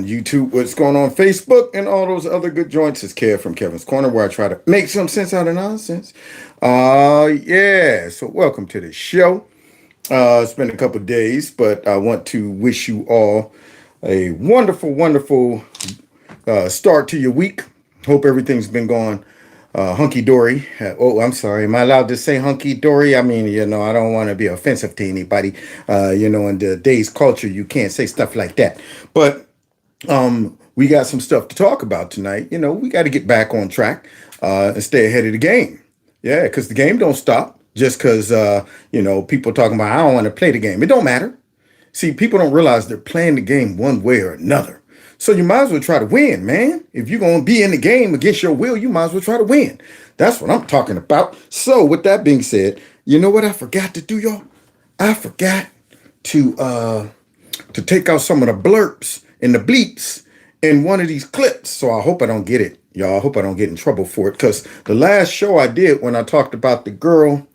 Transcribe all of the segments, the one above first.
YouTube, what's going on Facebook, and all those other good joints. It's Kev from Kevin's Corner, where I try to make some sense out of nonsense. Yeah. So welcome to the show. It's been a couple of days, but I want to wish you all a wonderful, wonderful start to your week. Hope everything's been going hunky dory. Oh, I'm sorry. Am I allowed to say hunky dory? I mean, I don't want to be offensive to anybody. In today's culture, you can't say stuff like that. But we got some stuff to talk about tonight. We got to get back on track and stay ahead of the game. Yeah, because the game don't stop just because people talking about I don't want to play the game. It don't matter. See, people don't realize they're playing the game one way or another. So you might as well try to win, man. If you're gonna be in the game against your will, you might as well try to win. That's what I'm talking about. So with that being said, you know what I forgot to do, y'all? I forgot to take out some of the blurps and the bleeps in one of these clips. So I hope I don't get it, y'all. I hope I don't get in trouble for it. Because the last show I did when I talked about the girl,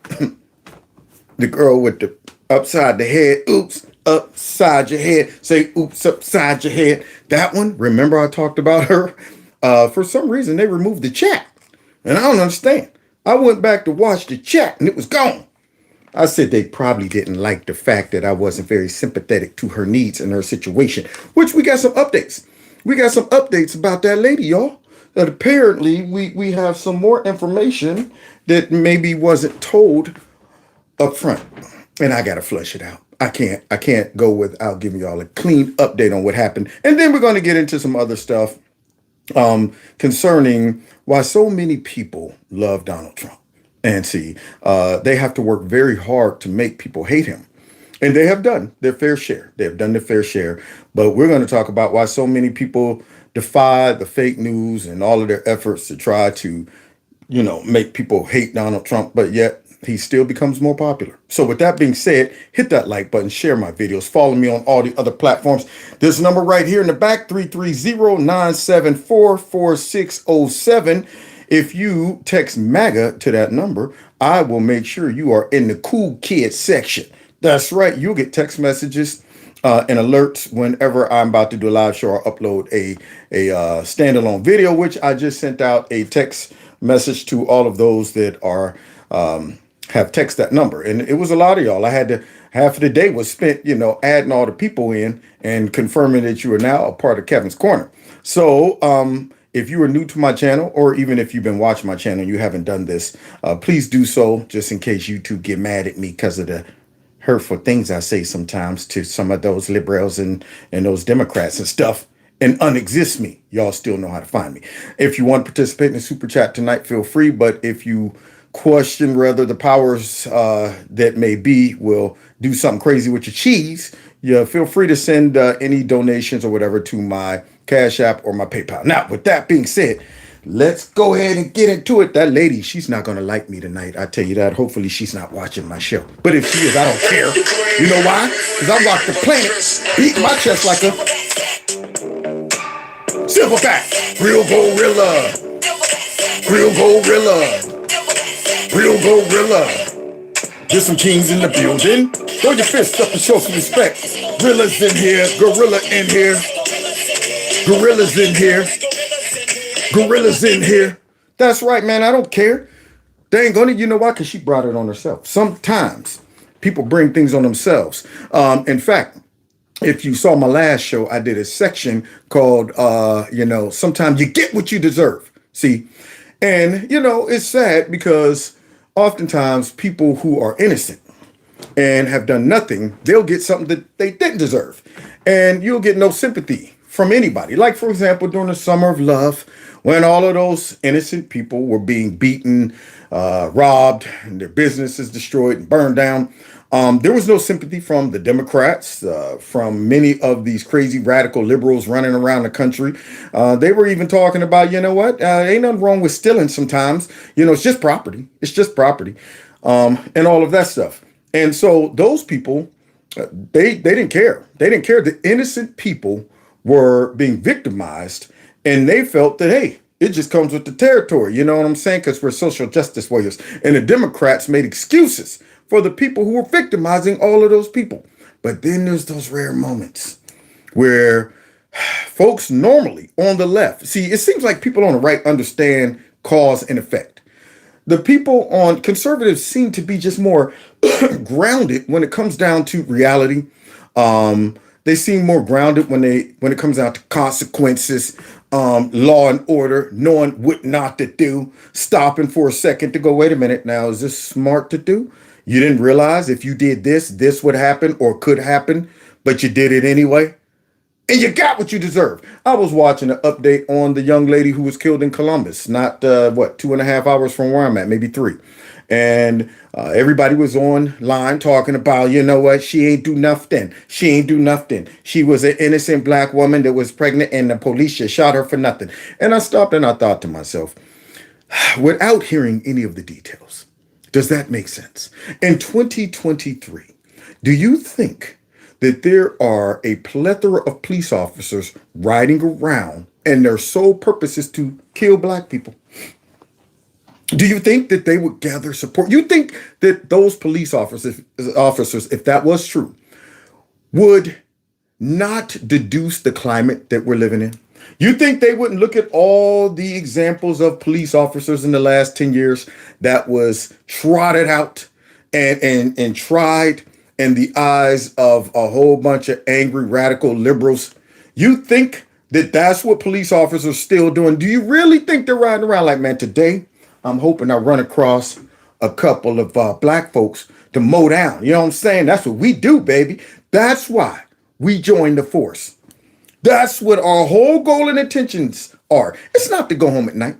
the girl with the upside the head, oops, upside your head, say oops, upside your head. That one, remember I talked about her? For some reason, they removed the chat. And I don't understand. I went back to watch the chat and it was gone. I said they probably didn't like the fact that I wasn't very sympathetic to her needs and her situation, which we got some updates. We got some updates about that lady, y'all. That apparently we have some more information that maybe wasn't told up front. And I gotta flush it out. I can't go without giving y'all a clean update on what happened. And then we're gonna get into some other stuff concerning why so many people love Donald Trump. And see, they have to work very hard to make people hate him. And they have done their fair share. They have done their fair share. But we're going to talk about why so many people defy the fake news and all of their efforts to try to, make people hate Donald Trump, but yet he still becomes more popular. So with that being said, hit that like button, share my videos, follow me on all the other platforms. This number right here in the back, 330-974-4607. If you text MAGA to that number, I will make sure you are in the cool kids section. That's right. You'll get text messages and alerts whenever I'm about to do a live show or upload a standalone video, which I just sent out a text message to all of those that are have text that number. And it was a lot of y'all. I had to, half of the day was spent, adding all the people in and confirming that you are now a part of Kevin's Corner. So, if you are new to my channel, or even if you've been watching my channel and you haven't done this, please do so, just in case YouTube get mad at me because of the hurtful things I say sometimes to some of those liberals and those Democrats and stuff, and unexist me. Y'all still know how to find me. If you want to participate in the super chat tonight, feel free. But if you question whether the powers that may be will do something crazy with your cheese, yeah, feel free to send any donations or whatever to my Cash App or my PayPal. Now, with that being said, let's go ahead and get into it. That lady, she's not going to like me tonight. I tell you that. Hopefully, she's not watching my show. But if she is, I don't care. You know why? Because I rock the planet, beating my chest like a silverback. Real gorilla. Real gorilla. Real gorilla. There's some kings in the building. Throw your fists up and show some respect. Gorillas in here. Gorilla in here. Gorillas in here. Gorillas in here. That's right, man. I don't care. They ain't gonna, you know why? Because she brought it on herself. Sometimes people bring things on themselves. In fact, if you saw my last show, I did a section called, sometimes you get what you deserve. See? And, it's sad because oftentimes people who are innocent and have done nothing, they'll get something that they didn't deserve. And you'll get no sympathy from anybody. Like, for example, during the Summer of Love, when all of those innocent people were being beaten, robbed, and their businesses destroyed and burned down, there was no sympathy from the Democrats, from many of these crazy radical liberals running around the country. They were even talking about, ain't nothing wrong with stealing sometimes. It's just property. It's just property, and all of that stuff. And so those people, they didn't care. They didn't care. The innocent people were being victimized, and they felt that, hey, it just comes with the territory. You know what I'm saying? Because we're social justice warriors. And the Democrats made excuses for the people who were victimizing all of those people. But then there's those rare moments where Folks normally on the left, see, it seems like people on the right understand cause and effect. The people on conservatives seem to be just more grounded when it comes down to reality. They seem more grounded when it comes down to consequences, law and order, knowing what not to do, stopping for a second to go, wait a minute, now is this smart to do? You didn't realize if you did this, this would happen or could happen, but you did it anyway. And you got what you deserve. I was watching an update on the young lady who was killed in Columbus, not 2.5 hours from where I'm at, maybe three. And everybody was online talking about, you know what, she ain't do nothing. She ain't do nothing. She was an innocent black woman that was pregnant and the police just shot her for nothing. And I stopped and I thought to myself, without hearing any of the details, does that make sense? In 2023, do you think that there are a plethora of police officers riding around and their sole purpose is to kill black people? Do you think that they would gather support? You think that those police officers, if that was true, would not deduce the climate that we're living in? You think they wouldn't look at all the examples of police officers in the last 10 years that was trotted out and tried in the eyes of a whole bunch of angry radical liberals? You think that that's what police officers are still doing? Do you really think they're riding around like, man, today I'm hoping I run across a couple of black folks to mow down? You know what I'm saying? That's what we do, baby. That's why we joined the force. That's what our whole goal and intentions are. It's not to go home at night.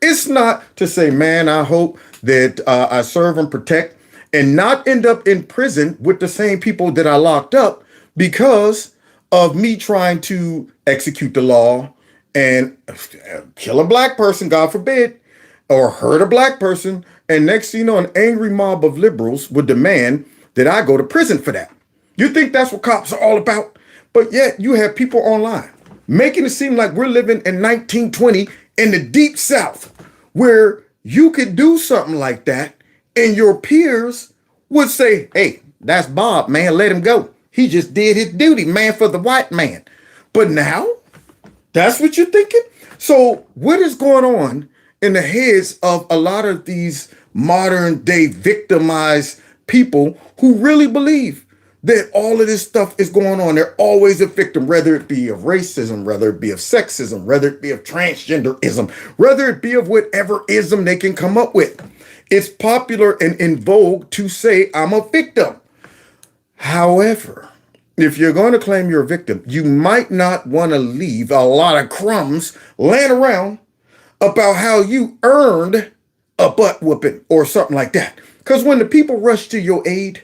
It's not to say, man, I hope that I serve and protect and not end up in prison with the same people that I locked up because of me trying to execute the law and kill a black person, God forbid, or hurt a black person. And next thing you know, an angry mob of liberals would demand that I go to prison for that. You think that's what cops are all about? But yet you have people online making it seem like we're living in 1920 in the deep South, where you could do something like that and your peers would say, hey, that's Bob, man, let him go. He just did his duty, man, for the white man. But now, that's what you're thinking? So what is going on in the heads of a lot of these modern day victimized people who really believe that all of this stuff is going on? They're always a victim, whether it be of racism, whether it be of sexism, whether it be of transgenderism, whether it be of whatever ism they can come up with. It's popular and in vogue to say, I'm a victim. However, if you're going to claim you're a victim, you might not want to leave a lot of crumbs laying around about how you earned a butt whooping or something like that. Because when the people rush to your aid,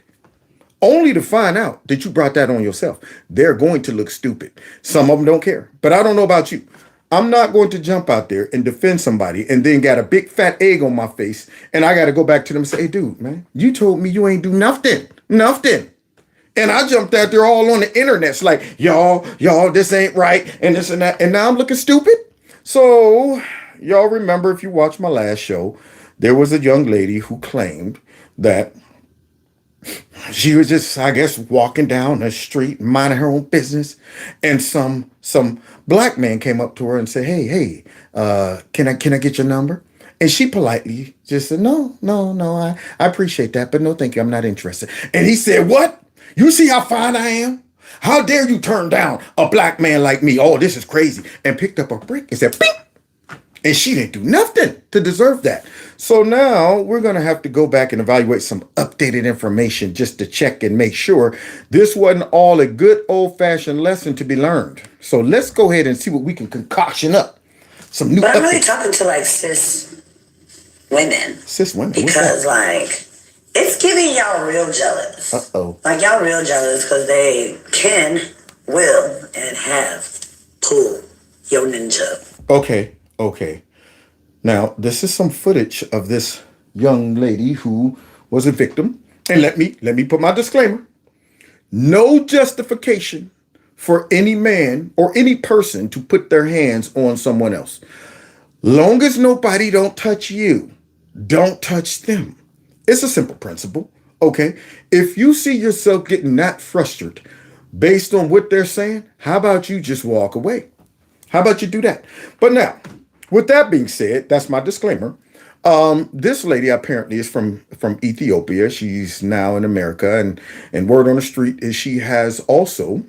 only to find out that you brought that on yourself, they're going to look stupid. Some of them don't care. But I don't know about you. I'm not going to jump out there and defend somebody and then got a big fat egg on my face and I got to go back to them and say, hey, dude, man, you told me you ain't do nothing. And I jumped out there all on the internet. It's like, y'all, this ain't right and this and that. And now I'm looking stupid. So y'all remember, if you watched my last show, there was a young lady who claimed that she was just, I guess, walking down the street, minding her own business, and some black man came up to her and said, "Hey, can I get your number?" And she politely just said, "No, I appreciate that, but no, thank you, I'm not interested." And he said, "What? You see how fine I am? How dare you turn down a black man like me? Oh, this is crazy!" And picked up a brick and said, "Beep." And she didn't do nothing to deserve that. So now we're going to have to go back and evaluate some updated information just to check and make sure this wasn't all a good old-fashioned lesson to be learned. So let's go ahead and see what we can concoction up. Some new. But I'm really talking to like cis women. Cis women? Because like it's giving y'all real jealous. Uh-oh. Like y'all real jealous because they can, will, and have pulled your ninja. Okay. Now, this is some footage of this young lady who was a victim. And let me put my disclaimer. No justification for any man or any person to put their hands on someone else. Long as nobody don't touch you, don't touch them. It's a simple principle, okay? If you see yourself getting that frustrated based on what they're saying, how about you just walk away? How about you do that? But now, with that being said, that's my disclaimer. This lady apparently is from Ethiopia. She's now in America, and word on the street is she has also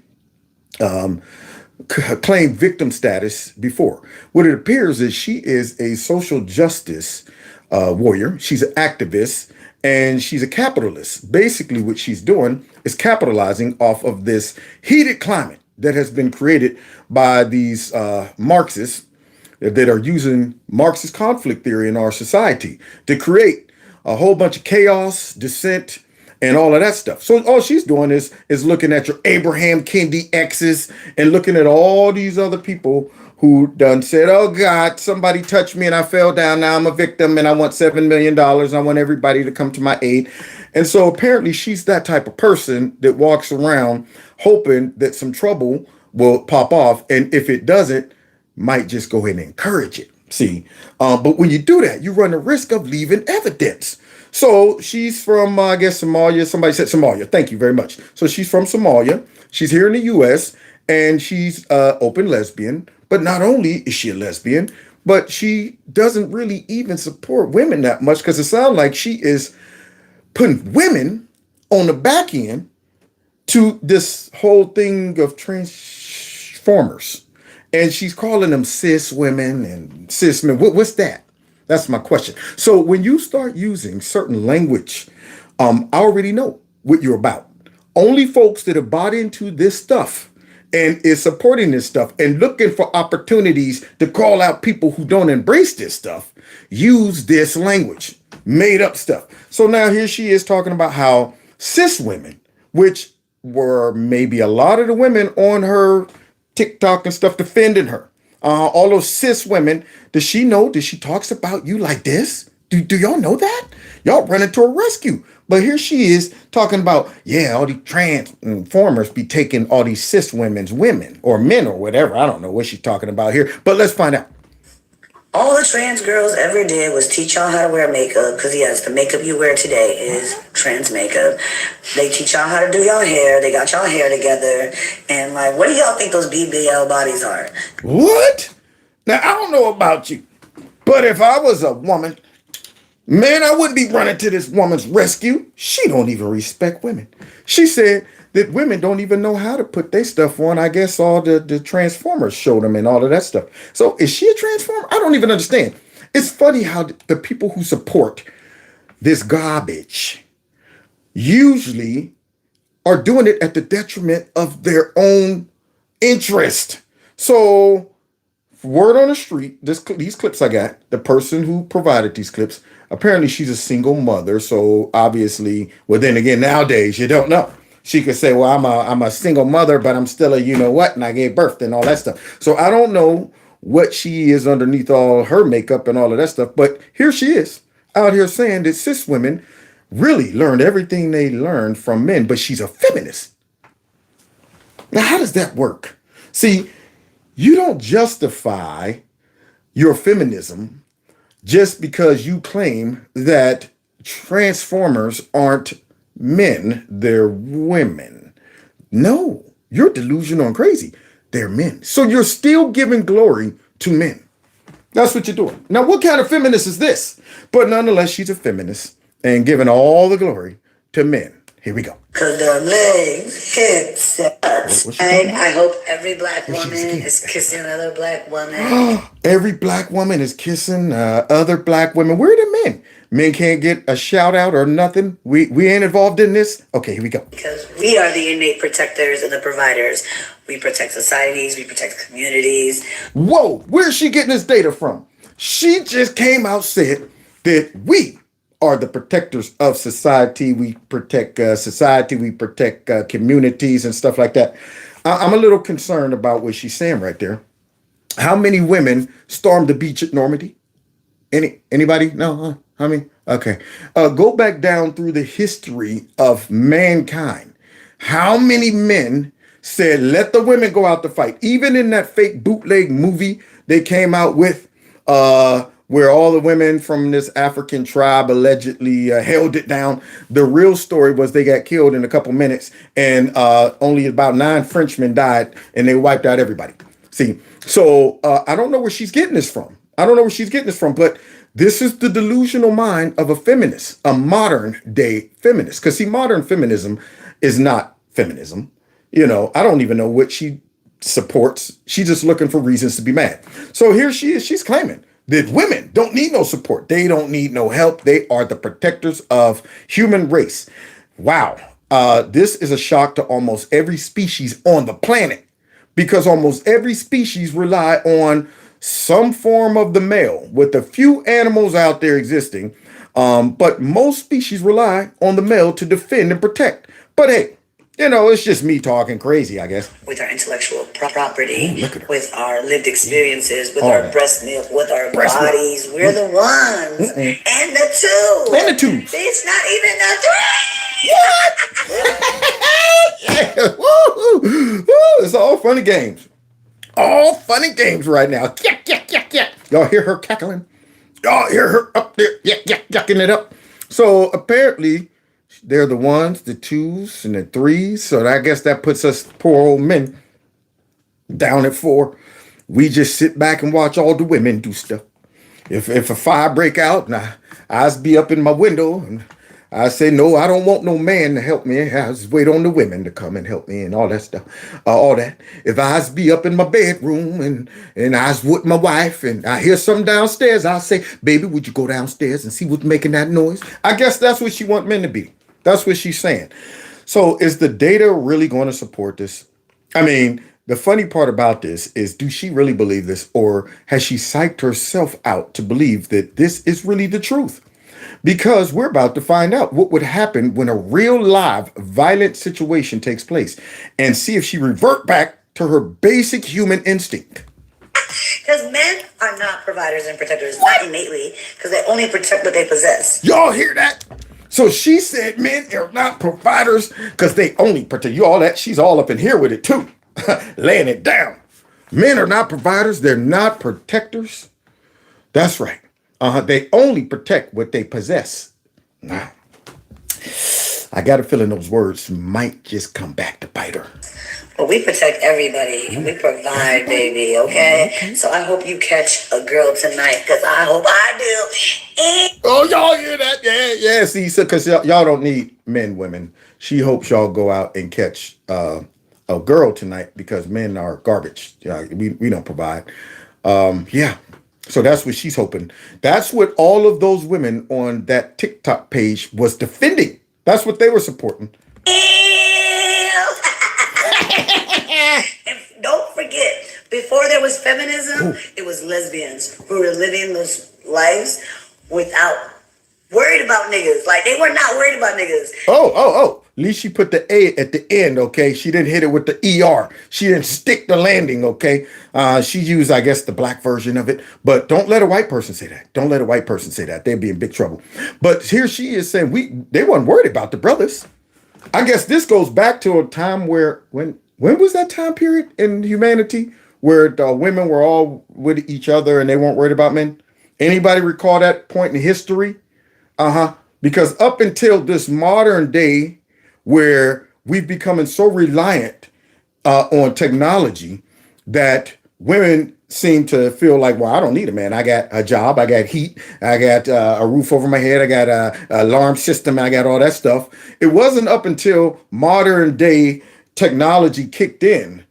claimed victim status before. What it appears is she is a social justice warrior. She's an activist and she's a capitalist. Basically, what she's doing is capitalizing off of this heated climate that has been created by these Marxists that are using Marxist conflict theory in our society to create a whole bunch of chaos, dissent, and all of that stuff. So all she's doing is looking at your Abraham Kendi exes and looking at all these other people who done said, oh God, somebody touched me and I fell down. Now I'm a victim and I want $7 million. I want everybody to come to my aid. And so apparently she's that type of person that walks around hoping that some trouble will pop off. And if it doesn't, might just go ahead and encourage it. See, but when you do that, you run the risk of leaving evidence. So she's from, I guess, Somalia. Somebody said Somalia. Thank you very much. So she's from Somalia. She's here in the U.S. and she's open lesbian. But not only is she a lesbian, but she doesn't really even support women that much because it sounds like she is putting women on the back end to this whole thing of transformers. And she's calling them cis women and cis men. What's that? That's my question. So when you start using certain language, I already know what you're about. Only folks that have bought into this stuff and is supporting this stuff and looking for opportunities to call out people who don't embrace this stuff, use this language, made up stuff. So now here she is talking about how cis women, which were maybe a lot of the women on her TikTok and stuff defending her. All those cis women, does she know that she talks about you like this? Do y'all know that? Y'all running to a rescue. But here she is talking about, yeah, all these transformers be taking all these cis women's women or men or whatever. I don't know what she's talking about here, but let's find out. All the trans girls ever did was teach y'all how to wear makeup, because yes, the makeup you wear today is trans makeup. They teach y'all how to do y'all hair. They got y'all hair together. And like, what do y'all think those BBL bodies are? What? Now, I don't know about you, but if I was a woman, man, I wouldn't be running to this woman's rescue. She don't even respect women. She said that women don't even know how to put their stuff on. I guess all the Transformers showed them and all of that stuff. So is she a Transformer? I don't even understand. It's funny how the people who support this garbage usually are doing it at the detriment of their own interest. So word on the street, these clips I got, the person who provided these clips, apparently she's a single mother. So obviously, well, then again, nowadays you don't know. She could say, well, I'm a single mother, but I'm still a you know what, and I gave birth and all that stuff. So I don't know what she is underneath all her makeup and all of that stuff. But here she is out here saying that cis women really learned everything they learned from men, but she's a feminist. Now, how does that work? See, you don't justify your feminism just because you claim that Transformers aren't men, they're women. No, you're delusional and crazy. They're men. So you're still giving glory to men. That's what you're doing. Now, what kind of feminist is this? But nonetheless, she's a feminist and giving all the glory to men. Here we go. Because the legs, hips, I hope every black woman is kissing another black woman. Every black woman is kissing other black women. Where are the men? Men can't get a shout out or nothing. We ain't involved in this. Okay, here we go. Because we are the innate protectors and the providers. We protect societies. We protect communities. Whoa, where's she getting this data from? She just came out said that we are the protectors of society. We protect society. We protect communities and stuff like that. I'm a little concerned about what she's saying right there. How many women stormed the beach at Normandy? Anybody? No? How many? Okay. Go back down through the history of mankind. How many men said, let the women go out to fight? Even in that fake bootleg movie they came out with where all the women from this African tribe allegedly held it down. The real story was they got killed in a couple minutes, and only about 9 Frenchmen died, and they wiped out everybody. See, so I don't know where she's getting this from. I don't know where she's getting this from, but this is the delusional mind of a feminist, a modern day feminist. Because see, modern feminism is not feminism. You know, I don't even know what she supports. She's just looking for reasons to be mad. So here she is. She's claiming that women don't need no support. They don't need no help. They are the protectors of human race. Wow. This is a shock to almost every species on the planet, because almost every species rely on some form of the male, with a few animals out there existing. But most species rely on the male to defend and protect. But hey, you know, it's just me talking crazy, I guess. With our intellectual property, with our lived experiences, with our breast milk, with our bodies, we're the ones. And the two. And the two. It's not even the three. What? Yeah. Woo. It's all fun and games. All fun and games right now. Yak, yak, yak, yak. Y'all hear her cackling? Y'all hear her up there yak, yak, yakking it up? So apparently they're the ones, the twos, and the threes. So I guess that puts us poor old men down at 4. We just sit back and watch all the women do stuff. If a fire break out, and I'll be up in my window, and I say, no, I don't want no man to help me. I just wait on the women to come and help me and all that stuff. All that. If I be up in my bedroom and I was with my wife and I hear something downstairs, I'll say, baby, would you go downstairs and see what's making that noise? I guess that's what she want men to be. That's what she's saying. So is the data really going to support this? I mean, the funny part about this is, do she really believe this, or has she psyched herself out to believe that this is really the truth? Because we're about to find out what would happen when a real live violent situation takes place, and see if she revert back to her basic human instinct. Because men are not providers and protectors, not innately, because they only protect what they possess. Y'all hear that? So she said men are not providers because they only protect you. All that, she's all up in here with it too. Laying it down. Men are not providers. They're not protectors. That's right. They only protect what they possess. Now, I got a feeling those words might just come back to bite her. Well, we protect everybody. We provide, baby, okay? So I hope you catch a girl tonight, because I hope I do. Oh, y'all hear that? Yeah. See, so because y'all don't need men, women. She hopes y'all go out and catch a girl tonight, because men are garbage. We don't provide. Yeah. So that's what she's hoping. That's what all of those women on that TikTok page was defending. That's what they were supporting. And don't forget, before there was feminism, it was lesbians who were living those lives without worried about niggas. Like, they were not worried about niggas. Oh. At least she put the A at the end, okay? She didn't hit it with the ER. She didn't stick the landing, okay? She used, I guess, the black version of it. But don't let a white person say that. Don't let a white person say that. They'd be in big trouble. But here she is saying they weren't worried about the brothers. I guess this goes back to a time where, when was that time period in humanity where the women were all with each other and they weren't worried about men? Anybody recall that point in history? Because up until this modern day, where we've becoming so reliant on technology that women seem to feel like, well, I don't need a man. I got a job, I got heat, I got a roof over my head, I got a alarm system, I got all that stuff. It wasn't up until modern day technology kicked in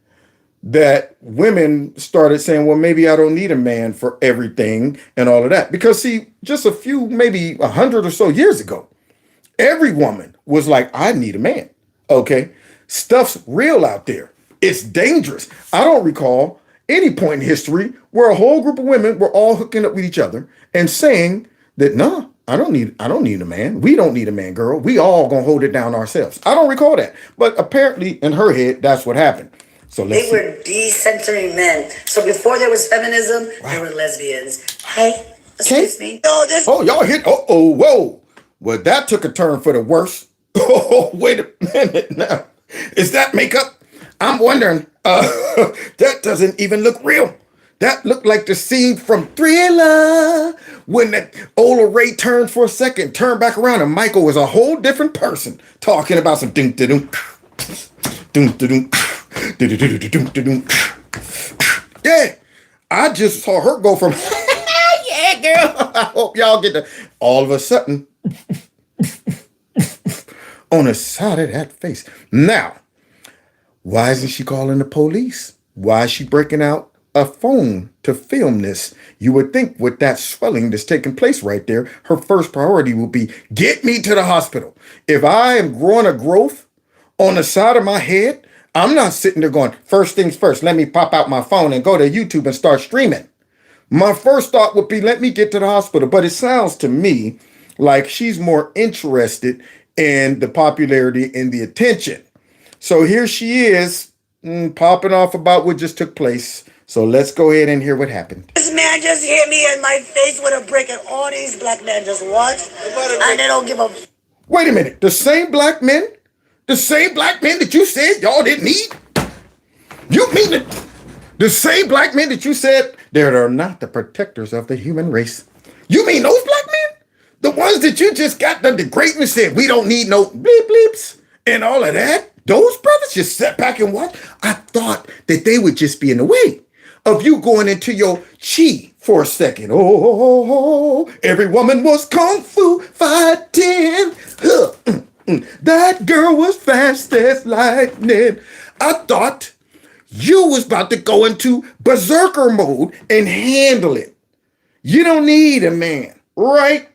that women started saying, well, maybe I don't need a man for everything and all of that. Because see, just a few, maybe 100 or so years ago, every woman was like, I need a man. Okay. Stuff's real out there. It's dangerous. I don't recall any point in history where a whole group of women were all hooking up with each other and saying that, no, I don't need a man. We don't need a man, girl. We all gonna hold it down ourselves. I don't recall that. But apparently in her head, that's what happened. So they were decentering men. So before there was feminism, there were lesbians. Hey, excuse me. Oh, y'all hit. Whoa. Well, that took a turn for the worse. Oh, wait a minute now. Is that makeup? I'm wondering. That doesn't even look real. That looked like the scene from Thriller when that Ola Ray turned for a second, turned back around, and Michael was a whole different person talking about some ding ding ding ding ding. Yeah, I just saw her go from yeah, girl. I hope y'all get the all of a sudden on the side of that face. Now, why isn't she calling the police? Why is she breaking out a phone to film this? You would think with that swelling that's taking place right there, her first priority would be get me to the hospital. If I am growing a growth on the side of my head, I'm not sitting there going, first things first, let me pop out my phone and go to YouTube and start streaming. My first thought would be, let me get to the hospital. But it sounds to me like she's more interested in the popularity and the attention. So here she is popping off about what just took place. So let's go ahead and hear what happened. This man just hit me in my face with a brick, and all these black men just watch, and they don't give a. Wait a minute. The same black men that you said y'all didn't need? You mean the same black men that you said that are not the protectors of the human race? You mean those black men? The ones that you just got done degrading and said, we don't need no bleep bleeps and all of that? Those brothers just sat back and watched? I thought that they would just be in the way of you going into your chi for a second. Oh, every woman was kung fu fighting. That girl was fast as lightning. I thought you was about to go into berserker mode and handle it. You don't need a man, right?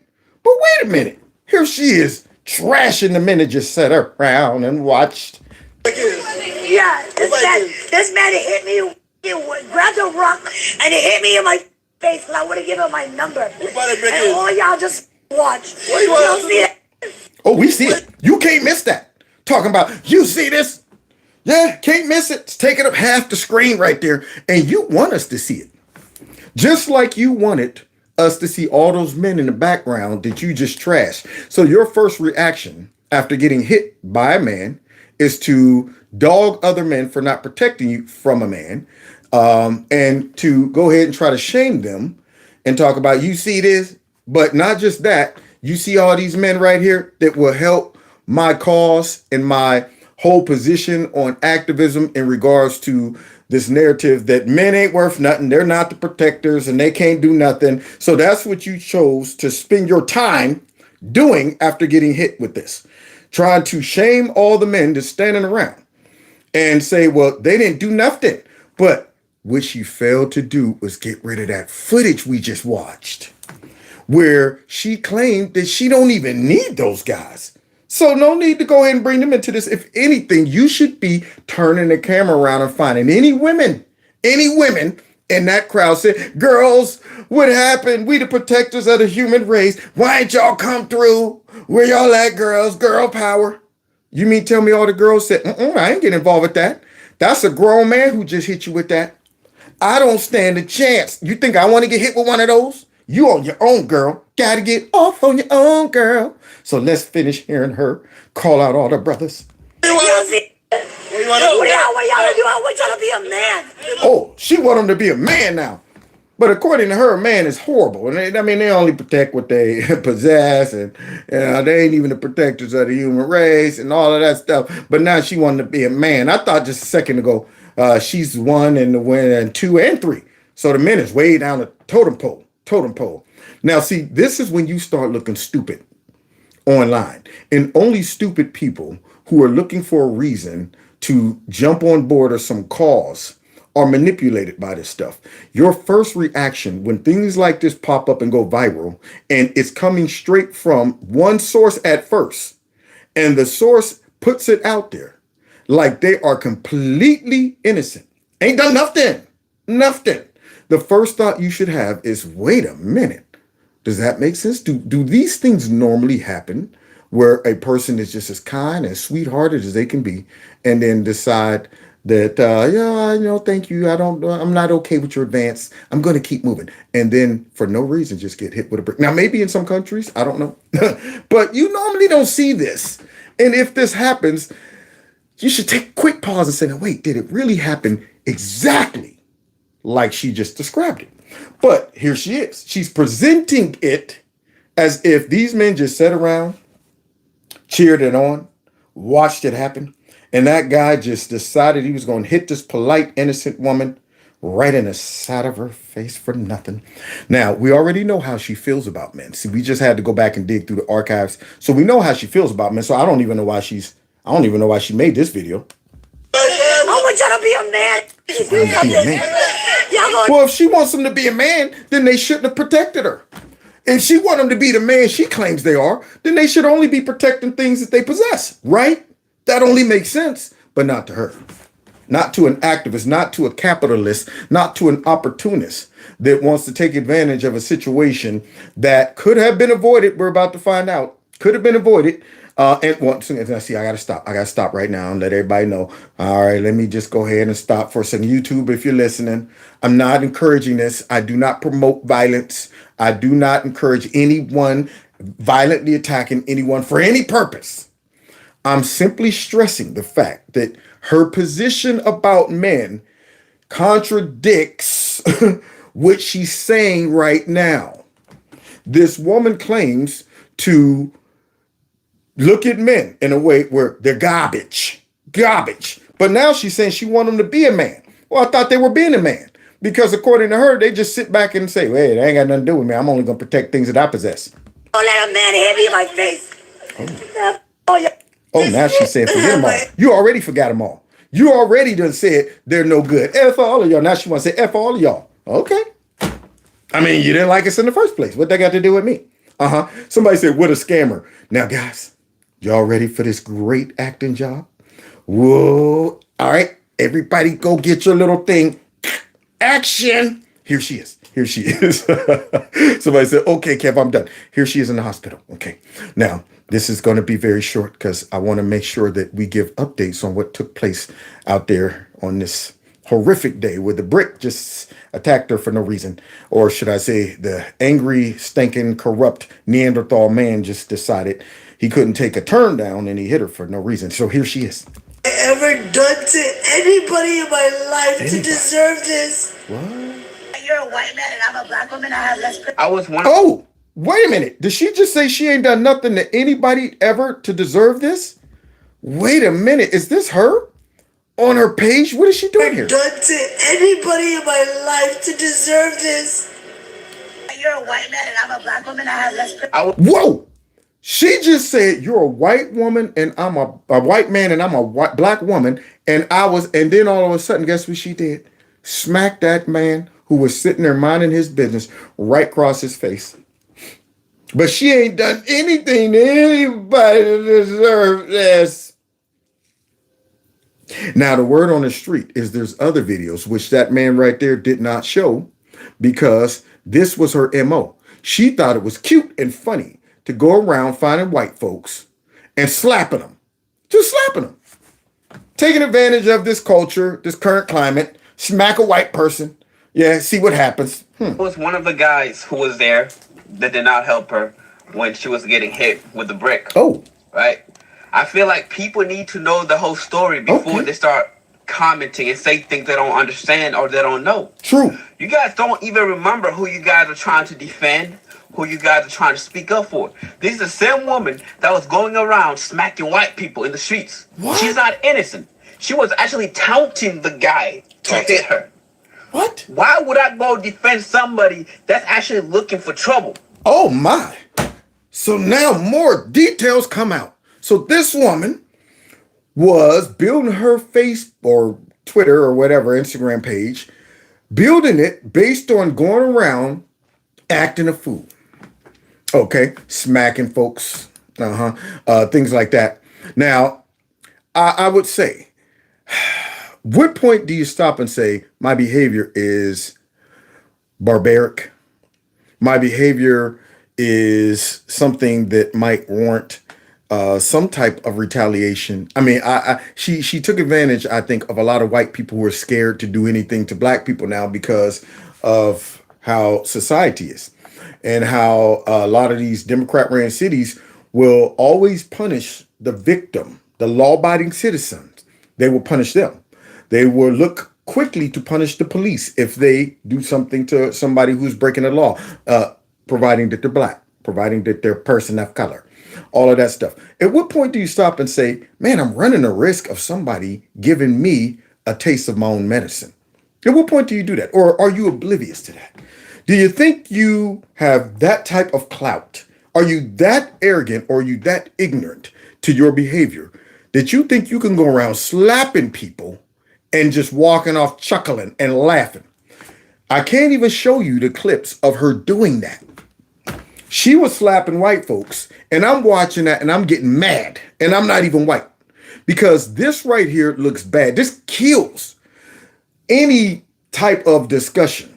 But wait a minute. Here she is trashing the men that just sat around and watched. Yeah, this man hit me. He grabbed a rock and he hit me in my face, and I would have given him my number. And all y'all just watch. You don't see it. Oh, we see it. You can't miss that. Talking about, you see this? Yeah, can't miss it. It's taking up half the screen right there. And you want us to see it. Just like you wanted us to see all those men in the background that you just trashed. So your first reaction after getting hit by a man is to dog other men for not protecting you from a man, and to go ahead and try to shame them and talk about, you see this, but not just that. You see all these men right here that will help my cause and my whole position on activism in regards to this narrative that men ain't worth nothing. They're not the protectors and they can't do nothing. So that's what you chose to spend your time doing after getting hit with this, trying to shame all the men that's standing around and say, well, they didn't do nothing. But what she failed to do was get rid of that footage we just watched, where she claimed that she don't even need those guys. So no need to go ahead and bring them into this. If anything, you should be turning the camera around and finding any women in that crowd say, girls, what happened? We the protectors of the human race. Why ain't y'all come through? Where y'all at, girls? Girl power. You mean tell me all the girls said, I ain't getting involved with that. That's a grown man who just hit you with that. I don't stand a chance. You think I want to get hit with one of those? You on your own, girl. Gotta get off on your own, girl. So let's finish hearing her call out all the brothers. What y'all do? I want y'all to be a man. Oh, she want him to be a man now. But according to her, a man is horrible. And they only protect what they possess. And they ain't even the protectors of the human race and all of that stuff. But now she wanted to be a man. I thought just a second ago, she's one and the win and two and three. So the men is way down the totem pole. Now, see, this is when you start looking stupid online. And only stupid people who are looking for a reason to jump on board or some cause are manipulated by this stuff. Your first reaction when things like this pop up and go viral, and it's coming straight from one source at first, and the source puts it out there like they are completely innocent. Ain't done nothing. The first thought you should have is, wait a minute. Does that make sense? Do these things normally happen where a person is just as kind and sweethearted as they can be and then decide that, thank you. I'm not okay with your advance. I'm going to keep moving. And then for no reason, just get hit with a brick. Now, maybe in some countries, I don't know, but you normally don't see this. And if this happens, you should take a quick pause and say, now, wait, did it really happen exactly like she just described it. But here she is. She's presenting it as if these men just sat around, cheered it on, watched it happen, and that guy just decided he was going to hit this polite, innocent woman right in the side of her face for nothing. Now, we already know how she feels about men. See, we just had to go back and dig through the archives. So we know how she feels about men. So I don't even know why she made this video. I want y'all to be a man. Well, if she wants him to be a man, then they shouldn't have protected her. If she want him to be the man she claims they are, then they should only be protecting things that they possess, right? That only makes sense, but not to her. Not to an activist, not to a capitalist, not to an opportunist that wants to take advantage of a situation that could have been avoided. We're about to find out. Could have been avoided. And once again, see, I gotta stop. I gotta stop right now and let everybody know. All right, let me just go ahead and stop for a second. YouTube, if you're listening, I'm not encouraging this. I do not promote violence. I do not encourage anyone violently attacking anyone for any purpose. I'm simply stressing the fact that her position about men contradicts what she's saying right now. This woman claims to look at men in a way where they're garbage. But now she's saying she wants them to be a man. Well, I thought they were being a man. Because according to her, they just sit back and say, hey, that ain't got nothing to do with me. I'm only going to protect things that I possess. Don't let a man hit me in my face. Oh, now she's saying forget them all. You already forgot them all. You already done said they're no good. F all of y'all. Now she wants to say F all of y'all. Okay. I mean, you didn't like us in the first place. What that got to do with me? Somebody said, what a scammer. Now, guys, y'all ready for this great acting job? Whoa. All right. Everybody go get your little thing. Action. Here she is. Somebody said, okay, Kev, I'm done. Here she is in the hospital. Okay. Now, this is going to be very short because I want to make sure that we give updates on what took place out there on this horrific day where the brick just attacked her for no reason. Or should I say the angry, stinking, corrupt Neanderthal man just decided he couldn't take a turn down and he hit her for no reason. So here she is. Ever done to anybody in my life to deserve this? What? You're a white man and I'm a black woman. I have less. I was one. Oh, wait a minute. Did she just say she ain't done nothing to anybody ever to deserve this? Wait a minute. Is this her? On her page? What is she doing here? Done to anybody in my life to deserve this? You're a white man and I'm a black woman. I have less. Whoa! She just said you're a white woman and I'm a white man and I'm a black woman. And then all of a sudden, guess what she did? Smack that man who was sitting there minding his business right across his face. But she ain't done anything to anybody to deserve this. Now, the word on the street is there's other videos, which that man right there did not show because this was her MO. She thought it was cute and funny to go around finding white folks and slapping them. Just slapping them. Taking advantage of this culture, this current climate, smack a white person. Yeah, see what happens. I was one of the guys who was there that did not help her when she was getting hit with the brick. Oh. Right? I feel like people need to know the whole story before they start commenting and say things they don't understand or they don't know. True. You guys don't even remember who you guys are trying to defend, who you guys are trying to speak up for. This is the same woman that was going around smacking white people in the streets. What? She's not innocent. She was actually taunting the guy to hit her. What? Why would I go defend somebody that's actually looking for trouble? Oh my. So now more details come out. So this woman was building her face or Twitter or whatever, Instagram page, building it based on going around acting a fool. Okay. Smacking folks. Things like that. Now, I would say, what point do you stop and say, my behavior is barbaric? My behavior is something that might warrant some type of retaliation. I mean, she took advantage, I think, of a lot of white people who are scared to do anything to black people now because of how society is and how a lot of these Democrat-ran cities will always punish the victim, the law-abiding citizens. They will punish them. They will look quickly to punish the police if they do something to somebody who's breaking the law, providing that they're black, providing that they're a person of color, all of that stuff. At what point do you stop and say, man, I'm running a risk of somebody giving me a taste of my own medicine? At what point do you do that? Or are you oblivious to that? Do you think you have that type of clout? Are you that arrogant or are you that ignorant to your behavior that you think you can go around slapping people and just walking off chuckling and laughing? I can't even show you the clips of her doing that. She was slapping white folks, and I'm watching that and I'm getting mad, and I'm not even white because this right here looks bad. This kills any type of discussion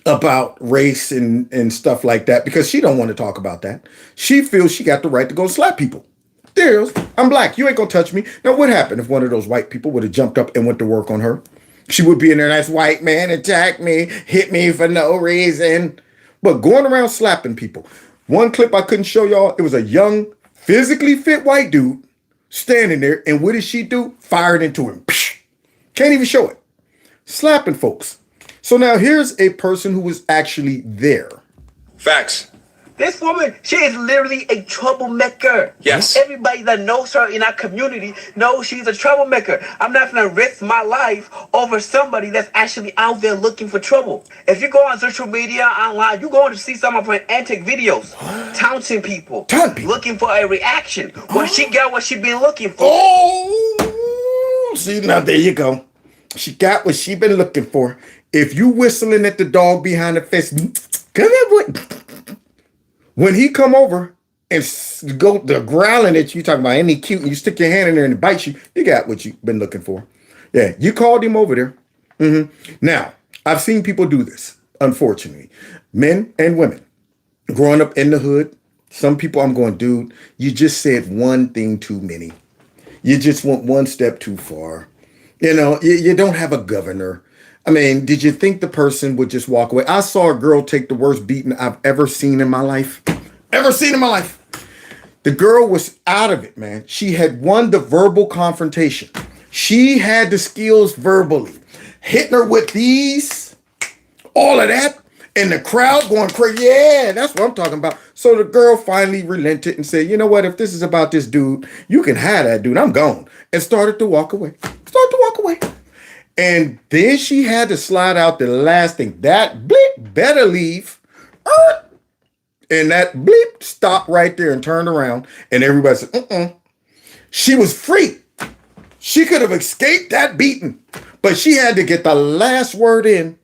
about race and stuff like that because she don't want to talk about that. She feels she got the right to go slap people. There's, I'm black. You ain't gonna touch me. Now, what happened if one of those white people would have jumped up and went to work on her? She would be in there, nice white man attacked me, hit me for no reason. But going around slapping people. One clip I couldn't show y'all, it was a young, physically fit white dude standing there, and what did she do? Fired into him. Can't even show it. Slapping folks. So now here's a person who was actually there. Facts. This woman, she is literally a troublemaker. Yes. Everybody that knows her in our community knows she's a troublemaker. I'm not going to risk my life over somebody that's actually out there looking for trouble. If you go on social media, online, you're going to see some of her antic videos, taunting people, looking for a reaction. When she got what she been looking for. Oh, see, now there you go. She got what she been looking for. If you whistling at the dog behind the fence, come here, boy. When he come over and go the growling at you, talking about any cute, and you stick your hand in there and it bites you, you got what you've been looking for. Yeah, you called him over there. Now, I've seen people do this, unfortunately. Men and women. Growing up in the hood, some people I'm going, dude, you just said one thing too many. You just went one step too far. You know, you don't have a governor. I mean, did you think the person would just walk away? I saw a girl take the worst beating I've ever seen in my life. The girl was out of it, man. She had won the verbal confrontation. She had the skills verbally. Hitting her with these, all of that, and the crowd going crazy. Yeah, that's what I'm talking about. So the girl finally relented and said, you know what? If this is about this dude, you can have that dude. I'm gone. And started to walk away. And then she had to slide out the last thing. That bleep better leave. And that bleep stopped right there and turned around. And everybody said, She was free. She could have escaped that beating. But she had to get the last word in.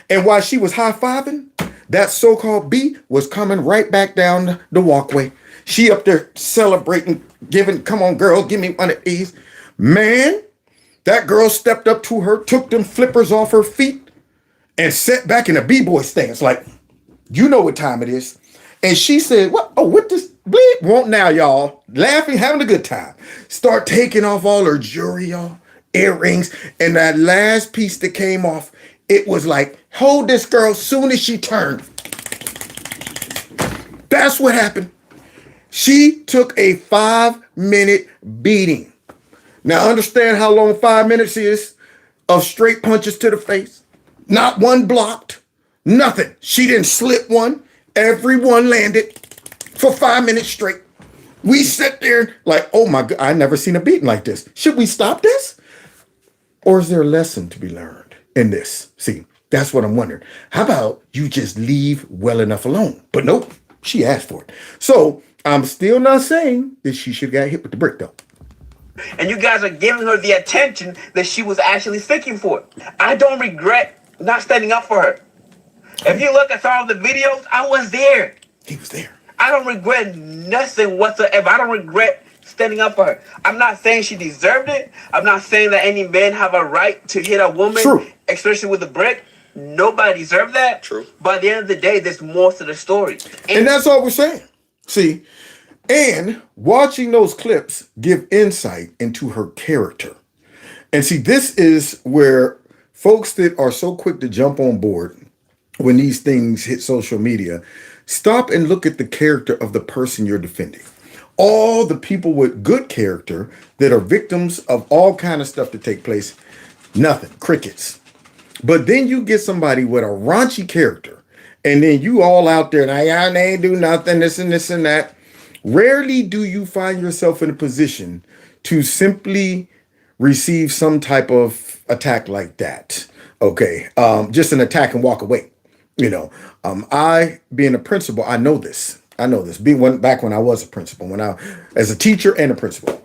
And while she was high-fiving, that so-called B was coming right back down the walkway. She up there celebrating, giving, come on, girl, give me one of these. Man. That girl stepped up to her, took them flippers off her feet, and sat back in a b-boy stance, like, you know what time it is. And she said, what? Oh, what this bleep want now, y'all? Laughing, having a good time. Start taking off all her jewelry, y'all, earrings, and that last piece that came off, it was like, hold this girl soon as she turned. That's what happened. She took a 5-minute beating. Now, understand how long 5 minutes is of straight punches to the face. Not one blocked. Nothing. She didn't slip one. Everyone landed for 5 minutes straight. We sit there like, oh my God, I never seen a beating like this. Should we stop this? Or is there a lesson to be learned in this? See, that's what I'm wondering. How about you just leave well enough alone? But nope, she asked for it. So I'm still not saying that she should have got hit with the brick though. And you guys are giving her the attention that she was actually seeking for. I don't regret not standing up for her. If you look at some of the videos, I was there. He was there. I don't regret nothing whatsoever. I don't regret standing up for her. I'm not saying she deserved it. I'm not saying that any men have a right to hit a woman, True. Especially with a brick. Nobody deserved that. True. But at the end of the day, there's more to the story. And that's all we're saying. See, and watching those clips give insight into her character. And see, this is where folks that are so quick to jump on board when these things hit social media, stop and look at the character of the person you're defending. All the people with good character that are victims of all kind of stuff that take place, nothing, crickets. But then you get somebody with a raunchy character, and then you all out there, and they ain't do nothing, this and that. Rarely do you find yourself in a position to simply receive some type of attack like that. Okay, just an attack and walk away. I being a principal, I know this. Back when I was a principal, as a teacher and a principal,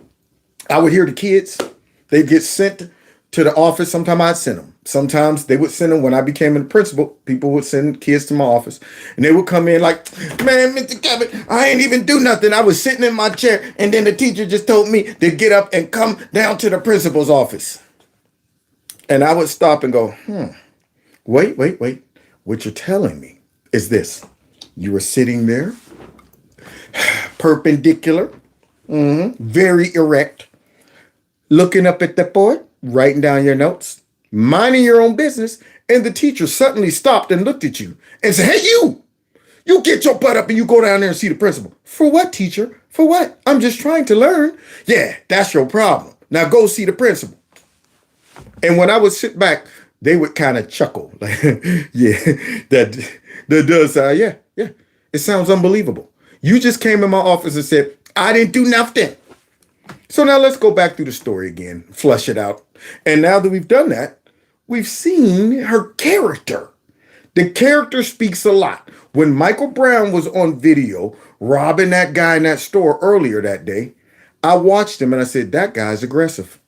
I would hear the kids. They'd get sent to the office. Sometimes I'd send them. Sometimes they would send them when I became a principal. People would send kids to my office, and they would come in like, "Man, Mr. Kevin, I ain't even do nothing. I was sitting in my chair, and then the teacher just told me to get up and come down to the principal's office." And I would stop and go, wait. What you're telling me is this. You were sitting there, perpendicular, very erect, looking up at the board, writing down your notes, minding your own business, and the teacher suddenly stopped and looked at you and said, "Hey, you get your butt up and you go down there and see the principal." "For what, teacher? For what? I'm just trying to learn." "Yeah, that's your problem. Now go see the principal." And when I would sit back, they would kind of chuckle. Like, yeah, that does sound, yeah. It sounds unbelievable. You just came in my office and said, "I didn't do nothing." So now let's go back through the story again, flush it out. And now that we've done that, we've seen her character. The character speaks a lot. When Michael Brown was on video robbing that guy in that store earlier that day, I watched him and I said, that guy's aggressive.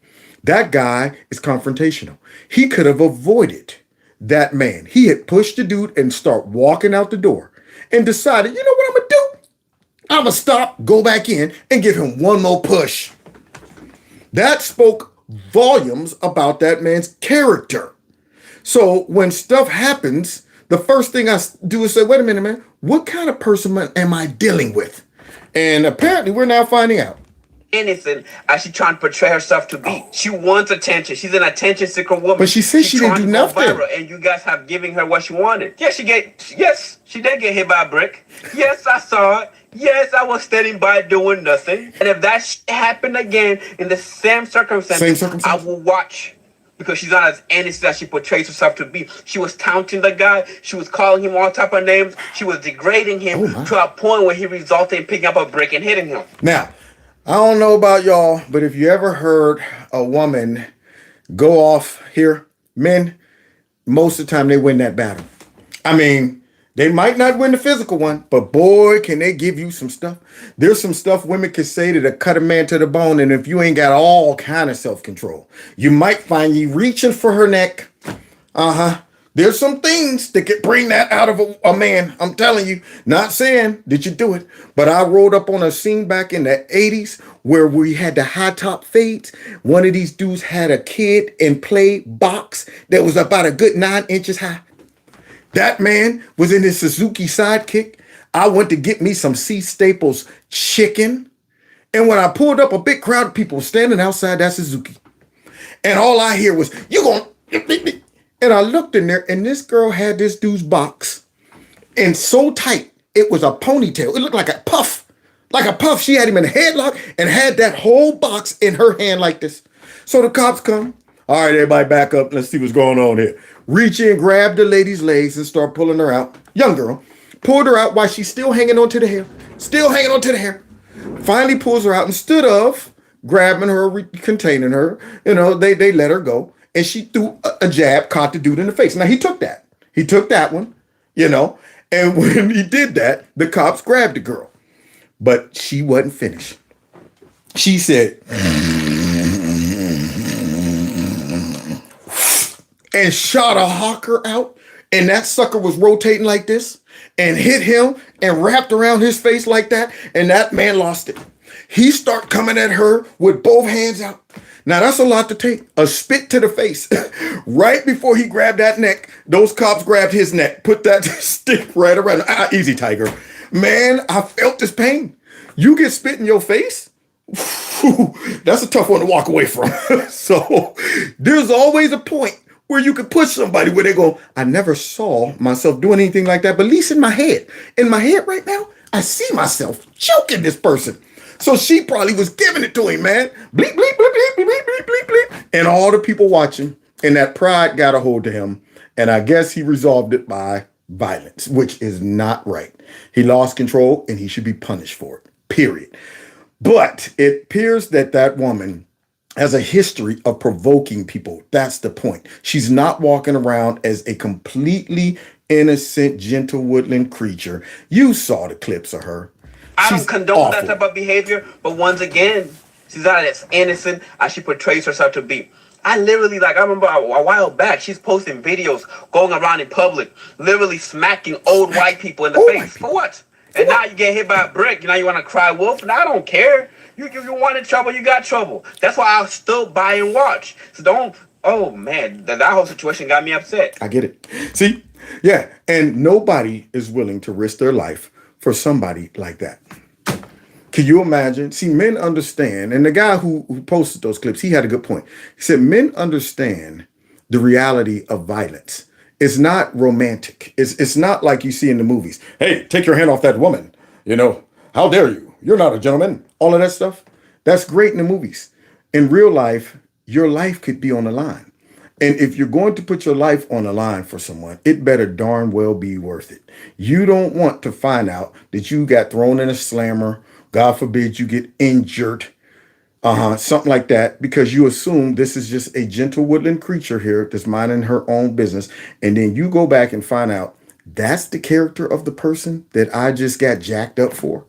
That guy is confrontational. He could have avoided that man. He had pushed the dude and start walking out the door and decided, you know what I'm going to do? I'm going to stop, go back in, and give him one more push. That spoke volumes about that man's character. So when stuff happens, the first thing I do is say, wait a minute, man, what kind of person am I dealing with? And apparently we're now finding out. Innocent as she trying to portray herself to be. She wants attention. She's an attention seeker woman. But she said she didn't do nothing. And you guys have given her what she wanted. Yes, she did get hit by a brick. Yes, I saw it. Yes, I was standing by doing nothing. And if that happened again in the same circumstances, I will watch. Because she's not as innocent as she portrays herself to be. She was taunting the guy. She was calling him all type of names. She was degrading him to a point where he resulted in picking up a brick and hitting him. Now, I don't know about y'all, but if you ever heard a woman go off here, men, most of the time they win that battle. I mean, they might not win the physical one, but boy, can they give you some stuff. There's some stuff women can say that'll cut a man to the bone, and if you ain't got all kind of self-control, you might find you reaching for her neck. There's some things that could bring that out of a man. I'm telling you, not saying did you do it, but I rolled up on a scene back in the 80s where we had the high top fades. One of these dudes had a kid in play box that was about a good 9 inches high. That man was in his Suzuki Sidekick. I went to get me some C. Staples chicken. And when I pulled up, a big crowd of people standing outside that Suzuki. And all I hear was, "You going?" And I looked in there, and this girl had this dude's box, and so tight, it was a ponytail. It looked like a puff. Like a puff. She had him in a headlock and had that whole box in her hand like this. So the cops come. All right, everybody back up. Let's see what's going on here. Reach in, grab the lady's legs, and start pulling her out. Young girl. Pulled her out while she's still hanging on to the hair. Still hanging on to the hair. Finally pulls her out. Instead of grabbing her, containing her, they let her go. And she threw a jab, caught the dude in the face. Now, he took that. He took that one, And when he did that, the cops grabbed the girl. But she wasn't finished. She said, and shot a hawker out. And that sucker was rotating like this and hit him and wrapped around his face like that. And that man lost it. He started coming at her with both hands out. Now, that's a lot to take. A spit to the face. Right before he grabbed that neck, those cops grabbed his neck, put that stick right around. Easy, Tiger. Man, I felt this pain. You get spit in your face? Whew, that's a tough one to walk away from. So there's always a point where you can push somebody where they go, I never saw myself doing anything like that, but at least in my head. In my head right now, I see myself choking this person. So she probably was giving it to him, man. Bleep, bleep, bleep, bleep, bleep, bleep, bleep, bleep. And all the people watching, and that pride got a hold of him. And I guess he resolved it by violence, which is not right. He lost control and he should be punished for it, period. But it appears that that woman has a history of provoking people. That's the point. She's not walking around as a completely innocent, gentle woodland creature. You saw the clips of her. I don't She's condone that awful. type of behavior, but once again, she's not as innocent as she portrays herself to be. I literally, like, I remember a while back, she's posting videos going around in public, literally smacking old white people in the face. For what? And now you get hit by a brick. You want to cry wolf? And I don't care. You wanted trouble, you got trouble. That's why I'll still buy and watch. So don't, oh man, that whole situation got me upset. I get it. See? Yeah. And nobody is willing to risk their life for somebody like that. Can you imagine? See, men understand, and the guy who posted those clips, he had a good point. He said, men understand the reality of violence. It's not romantic. It's not like you see in the movies. Hey, take your hand off that woman. How dare you? You're not a gentleman. All of that stuff. That's great in the movies. In real life, your life could be on the line. And if you're going to put your life on the line for someone, it better darn well be worth it. You don't want to find out that you got thrown in a slammer. God forbid you get injured, something like that, because you assume this is just a gentle woodland creature here that's minding her own business. And then you go back and find out that's the character of the person that I just got jacked up for.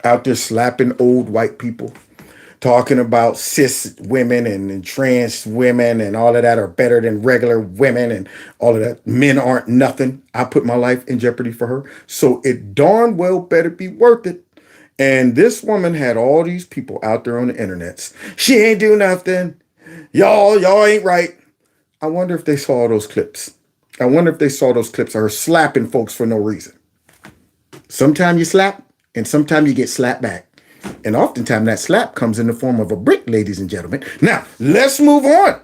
Out there slapping old white people, talking about cis women and trans women and all of that are better than regular women and all of that. Men aren't nothing. I put my life in jeopardy for her. So it darn well better be worth it. And this woman had all these people out there on the internets. She ain't do nothing. Y'all ain't right. I wonder if they saw those clips. I wonder if they saw those clips of her slapping folks for no reason. Sometimes you slap and sometimes you get slapped back. And oftentimes that slap comes in the form of a brick, ladies and gentlemen. Now, let's move on.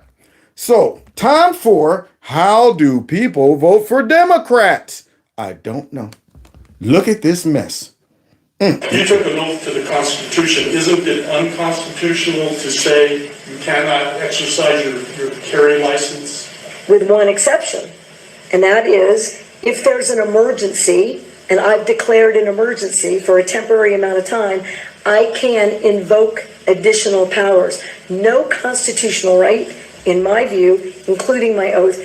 So, time for how do people vote for Democrats? I don't know. Look at this mess. You took an oath to the Constitution. Isn't it unconstitutional to say you cannot exercise your carry license? With one exception, and that is if there's an emergency, and I've declared an emergency for a temporary amount of time, I can invoke additional powers. No constitutional right, in my view, including my oath,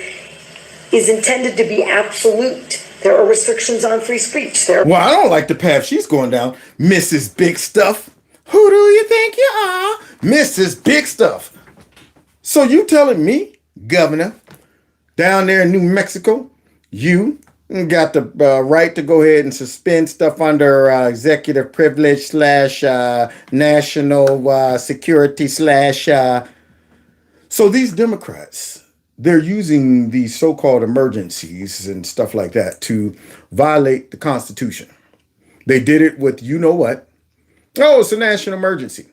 is intended to be absolute. There are restrictions on free speech. Well, I don't like the path she's going down, Mrs. Big Stuff. Who do you think you are? Mrs. Big Stuff. So you telling me, Governor, down there in New Mexico, you got the right to go ahead and suspend stuff under executive privilege / national security / So these Democrats, they're using these so-called emergencies and stuff like that to violate the Constitution. They did it with, you know what? Oh, it's a national emergency.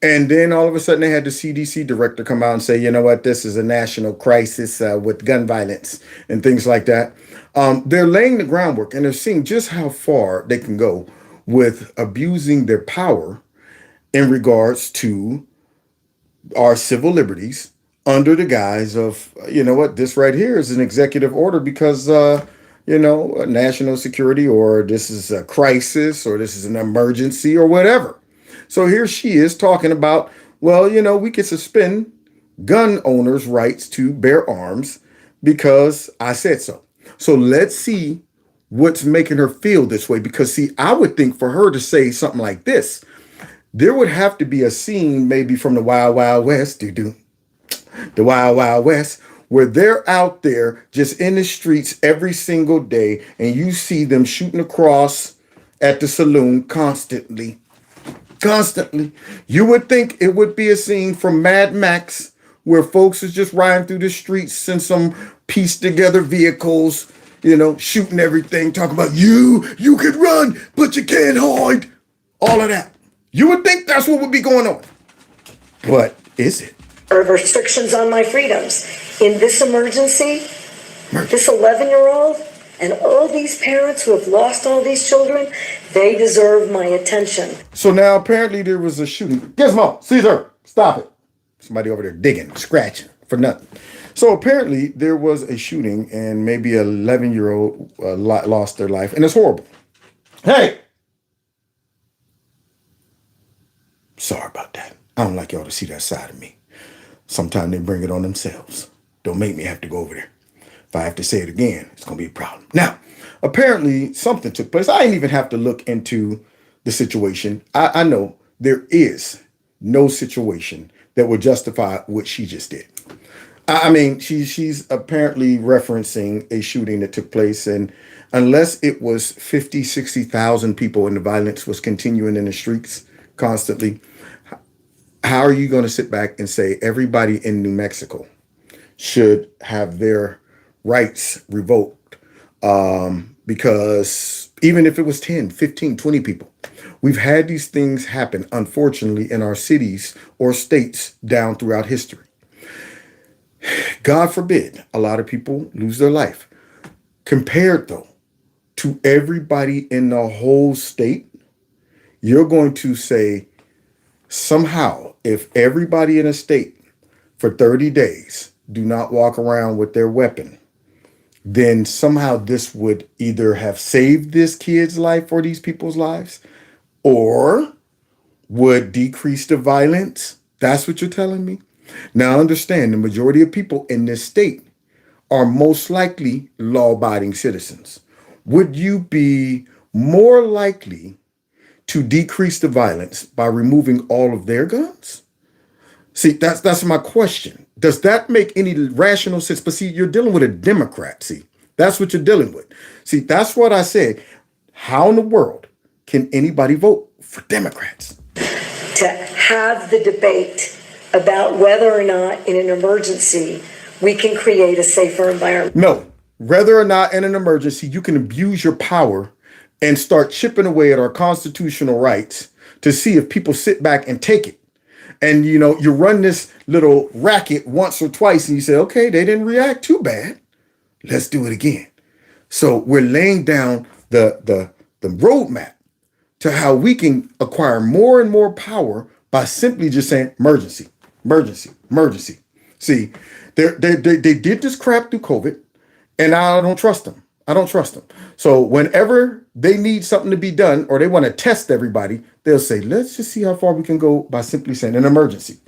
And then all of a sudden they had the CDC director come out and say, you know what, this is a national crisis with gun violence and things like that. They're laying the groundwork and they're seeing just how far they can go with abusing their power in regards to our civil liberties under the guise of, you know what, this right here is an executive order because, national security, or this is a crisis, or this is an emergency, or whatever. So here she is talking about, well, we could suspend gun owners' rights to bear arms because I said so. So let's see what's making her feel this way. Because, see, I would think for her to say something like this, there would have to be a scene maybe from the Wild Wild West, the Wild Wild West, where they're out there just in the streets every single day, and you see them shooting across at the saloon constantly. You would think it would be a scene from Mad Max where folks is just riding through the streets in some pieced together vehicles, shooting everything, talking about you can run, but you can't hide. All of that. You would think that's what would be going on. But is it? Or restrictions on my freedoms. In this emergency, this 11-year-old and all these parents who have lost all these children, they deserve my attention. So now apparently there was a shooting. Gizmo, Caesar, stop it. Somebody over there digging, scratching for nothing. So apparently there was a shooting and maybe an 11-year-old lost their life, and it's horrible. Hey, sorry about that. I don't like y'all to see that side of me. Sometimes they bring it on themselves. Don't make me have to go over there. If I have to say it again, it's going to be a problem. Now, apparently something took place. I didn't even have to look into the situation. I know there is no situation that would justify what she just did. I mean, she's apparently referencing a shooting that took place, and unless it was 50, 60,000 people and the violence was continuing in the streets constantly, how are you going to sit back and say everybody in New Mexico should have their rights revoked? Because even if it was 10, 15, 20 people, we've had these things happen, unfortunately, in our cities or states down throughout history. God forbid a lot of people lose their life. Compared, though, to everybody in the whole state, you're going to say somehow if everybody in a state for 30 days do not walk around with their weapon, then somehow this would either have saved this kid's life or these people's lives or would decrease the violence. That's what you're telling me? Now, understand the majority of people in this state are most likely law-abiding citizens. Would you be more likely to decrease the violence by removing all of their guns? See, that's my question. Does that make any rational sense? But see, you're dealing with a Democrat. See, that's what you're dealing with. See, that's what I said. How in the world can anybody vote for Democrats? To have the debate about whether or not in an emergency we can create a safer environment. No, whether or not in an emergency you can abuse your power and start chipping away at our constitutional rights to see if people sit back and take it. And, you know, you run this little racket once or twice and you say, okay, they didn't react too bad. Let's do it again. So we're laying down the roadmap to how we can acquire more and more power by simply just saying emergency, emergency, emergency. See, they did this crap through COVID, and I don't trust them. I don't trust them. So whenever they need something to be done or they want to test everybody, they'll say, let's just see how far we can go by simply saying an emergency.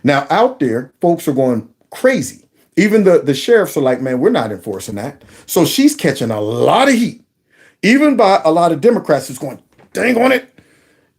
Now, out there, folks are going crazy. Even the sheriffs are like, man, we're not enforcing that. So she's catching a lot of heat, even by a lot of Democrats who's going, dang on it.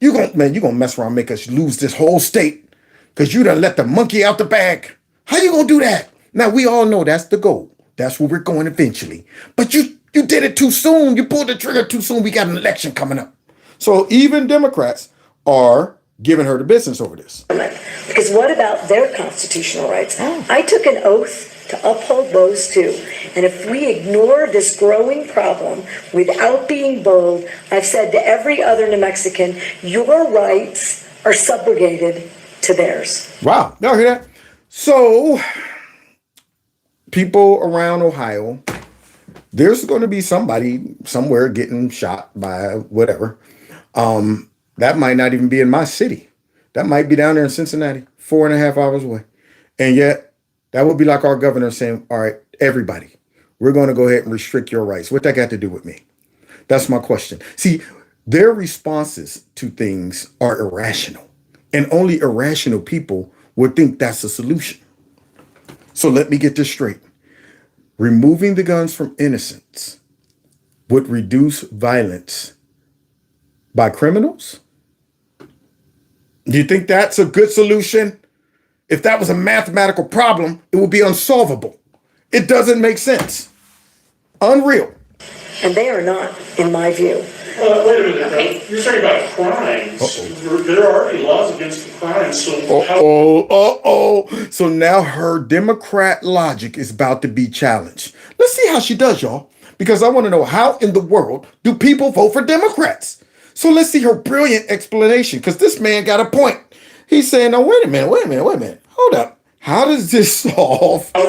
You're gonna mess around and make us lose this whole state because you done let the monkey out the bag. How you gonna do that? Now, we all know that's the goal. That's where we're going eventually. But you did it too soon. You pulled the trigger too soon. We got an election coming up. So even Democrats are giving her the business over this. Because what about their constitutional rights? I took an oath to uphold those too. And if we ignore this growing problem without being bold, I've said to every other New Mexican, your rights are subrogated to theirs. Wow. Y'all hear that? So people around Ohio, there's going to be somebody somewhere getting shot by whatever. That might not even be in my city. That might be down there in Cincinnati, 4.5 hours away. And yet that would be like our governor saying, all right, everybody, we're going to go ahead and restrict your rights. What that got to do with me? That's my question. See, their responses to things are irrational, and only irrational people would think that's a solution. So let me get this straight. Removing the guns from innocents would reduce violence by criminals? Do you think that's a good solution? If that was a mathematical problem, it would be unsolvable. It doesn't make sense. Unreal. And they are not, in my view. Wait a minute. Okay. You're talking about crimes. There are already laws against the crimes. So So now her Democrat logic is about to be challenged. Let's see how she does, y'all. Because I want to know, how in the world do people vote for Democrats? So let's see her brilliant explanation, because this man got a point. He's saying, no, wait a minute. Hold up. How does this solve? I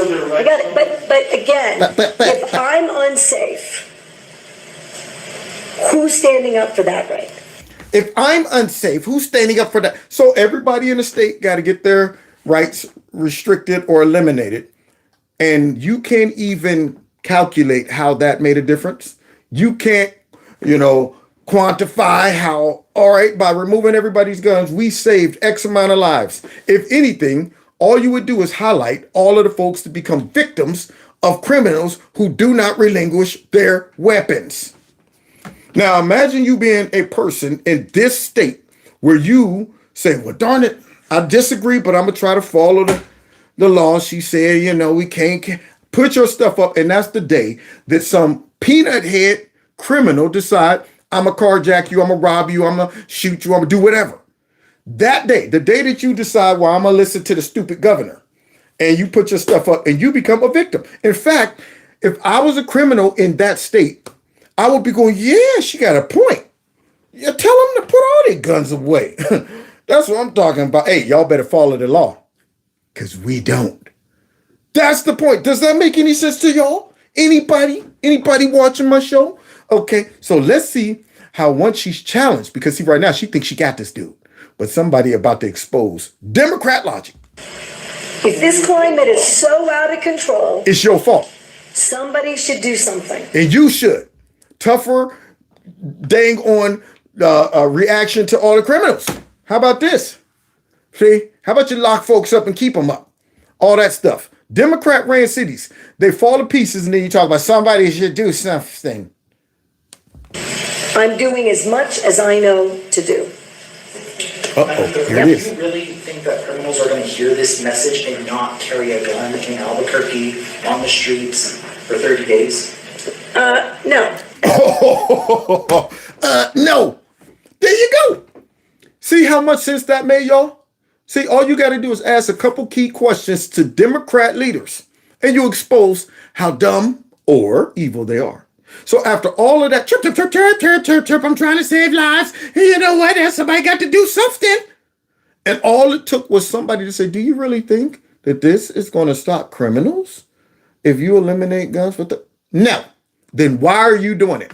got it. But again, if I'm unsafe, who's standing up for that right? If I'm unsafe, who's standing up for that? So everybody in the state got to get their rights restricted or eliminated. And you can't even calculate how that made a difference. You can't, quantify how, all right, by removing everybody's guns, we saved X amount of lives. If anything, all you would do is highlight all of the folks to become victims of criminals who do not relinquish their weapons. Now, imagine you being a person in this state where you say, well, darn it, I disagree, but I'm going to try to follow the law. She said, we can't put your stuff up. And that's the day that some peanut head criminal decide, I'm going to carjack you, I'm going to rob you, I'm going to shoot you, I'm going to do whatever. That day, the day that you decide, well, I'm going to listen to the stupid governor, and you put your stuff up and you become a victim. In fact, if I was a criminal in that state, I would be going, yeah, she got a point. Yeah, tell them to put all their guns away. That's what I'm talking about. Hey, y'all better follow the law, because we don't. That's the point. Does that make any sense to y'all? Anybody watching my show? Okay, so let's see how once she's challenged, because see, right now she thinks she got this dude, but somebody about to expose Democrat logic. If this climate is so out of control, It's your fault, somebody should do something. and you should. Tougher dang on reaction to all the criminals. How about this? See, how about you lock folks up and keep them up? All that stuff. Democrat ran cities. They fall to pieces, and then you talk about somebody should do something. I'm doing as much as I know to do. Here it is. Do you really think that criminals are going to hear this message and not carry a gun in Albuquerque on the streets for 30 days? No. No. There you go. See how much sense that made, y'all? See, all you got to do is ask a couple key questions to Democrat leaders, and you expose how dumb or evil they are. So after all of that, chirp, I'm trying to save lives. You know what? Somebody got to do something. And all it took was somebody to say, do you really think that this is going to stop criminals if you eliminate guns with the... No. Then why are you doing it?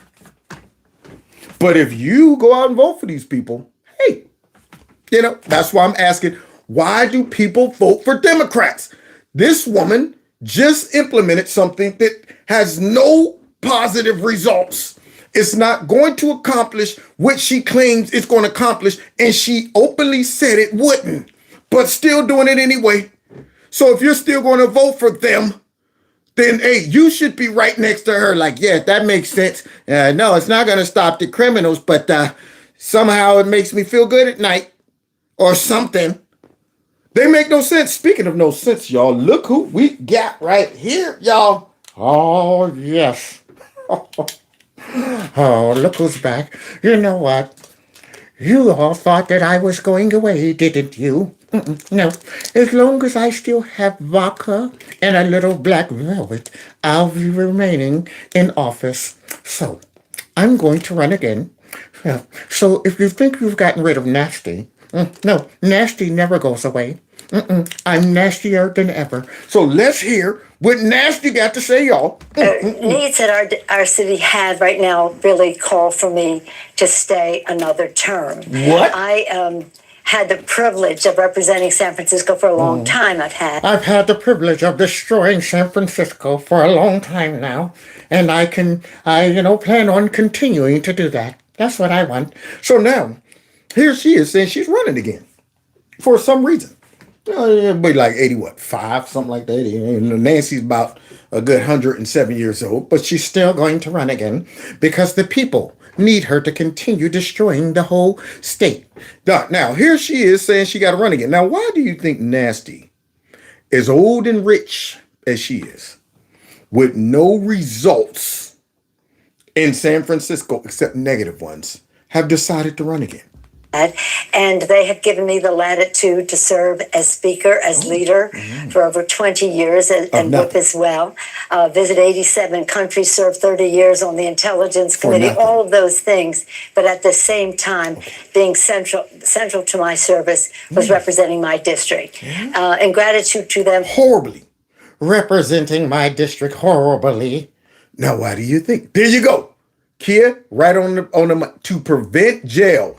But if you go out and vote for these people, hey, that's why I'm asking, why do people vote for Democrats? This woman just implemented something that has no positive results. It's not going to accomplish what she claims it's going to accomplish, and she openly said it wouldn't, but still doing it anyway. So if you're still going to vote for them, then, hey, you should be right next to her like, yeah, that makes sense. No, it's not going to stop the criminals, but somehow it makes me feel good at night or something. They make no sense. Speaking of no sense, y'all, look who we got right here, y'all. Oh, yes. Oh, look who's back. You know what? You all thought that I was going away, didn't you? No. As long as I still have vodka and a little black velvet, I'll be remaining in office. So, I'm going to run again. So, if you think you've gotten rid of Nasty, no, Nasty never goes away. I'm nastier than ever. So let's hear what Nasty got to say, y'all. Needs that our city have right now really call for me to stay another term. What? I had the privilege of representing San Francisco for a long time. I've had the privilege of destroying San Francisco for a long time now, and I plan on continuing to do that. That's what I want. So now, here she is saying she's running again for some reason. It'd be like 5, something like that. Nancy's about a good 107 years old, but she's still going to run again because the people need her to continue destroying the whole state. Now, here she is saying she got to run again. Now, why do you think Nasty, as old and rich as she is, with no results in San Francisco except negative ones, have decided to run again? And they have given me the latitude to serve as speaker, as leader for over 20 years and whip as well. Visit 87 countries, serve 30 years on the Intelligence Committee, all of those things. But at the same time, being central to my service was representing my district. In gratitude to them. Horribly. Representing my district horribly. Now, why do you think? There you go. Kia, right on the to prevent jail.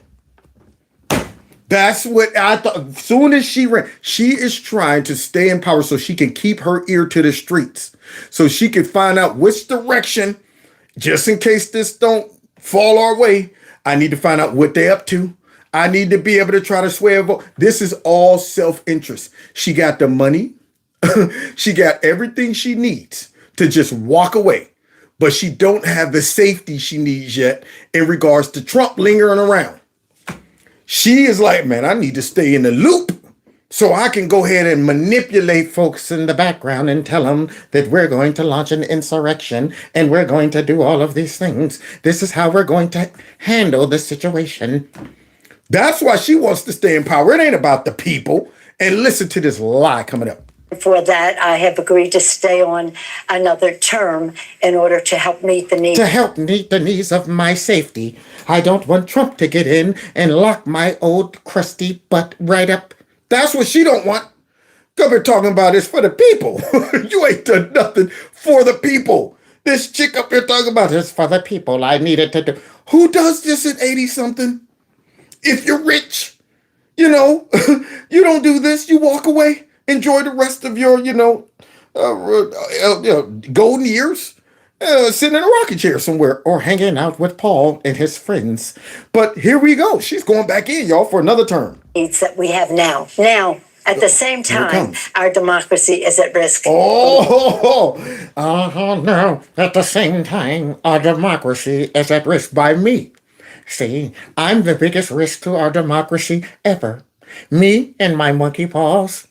That's what I thought. Soon as she ran, she is trying to stay in power so she can keep her ear to the streets, so she can find out which direction, just in case this don't fall our way. I need to find out what they're up to. I need to be able to try to sway a vote. This is all self-interest. She got the money. She got everything she needs to just walk away. But she don't have the safety she needs yet in regards to Trump lingering around. She is like, man, I need to stay in the loop so I can go ahead and manipulate folks in the background and tell them that we're going to launch an insurrection and we're going to do all of these things. This is how we're going to handle the situation. That's why she wants to stay in power. It ain't about the people. And listen to this lie coming up. For that, I have agreed to stay on another term in order to help meet the needs. To help meet the needs of my safety. I don't want Trump to get in and lock my old crusty butt right up. That's what she don't want. Come here talking about is for the people. You ain't done nothing for the people. This chick up here talking about this for the people. I needed to do. Who does this at 80-something? If you're rich, you know, you don't do this. You walk away. Enjoy the rest of your, golden years. Sitting in a rocking chair somewhere or hanging out with Paul and his friends. But here we go. She's going back in, y'all, for another term. Needs that we have now. Now, at the same time, our democracy is at risk. No. At the same time, our democracy is at risk by me. See, I'm the biggest risk to our democracy ever. Me and my monkey paws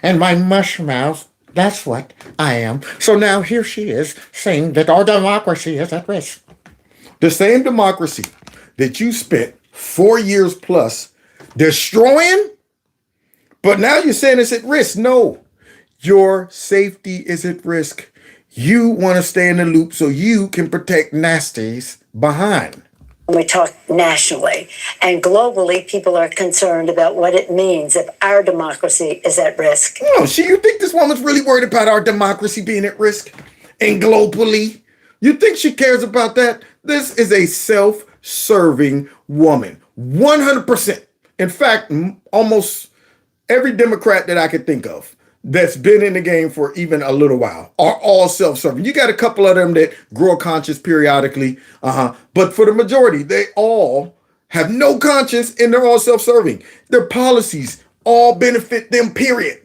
and my mush mouth. That's what I am. So now here she is saying that our democracy is at risk. The same democracy that you spent 4 years plus destroying, but now you're saying it's at risk. No, your safety is at risk. You want to stay in the loop so you can protect nasties behind. When we talk nationally and globally, people are concerned about what it means if our democracy is at risk. No, you think this woman's really worried about our democracy being at risk? And globally? You think she cares about that? This is a self-serving woman. 100%. In fact, almost every Democrat that I could think of that's been in the game for even a little while are all self-serving. You got a couple of them that grow conscious periodically. But for the majority, they all have no conscience and they're all self-serving. Their policies all benefit them, period.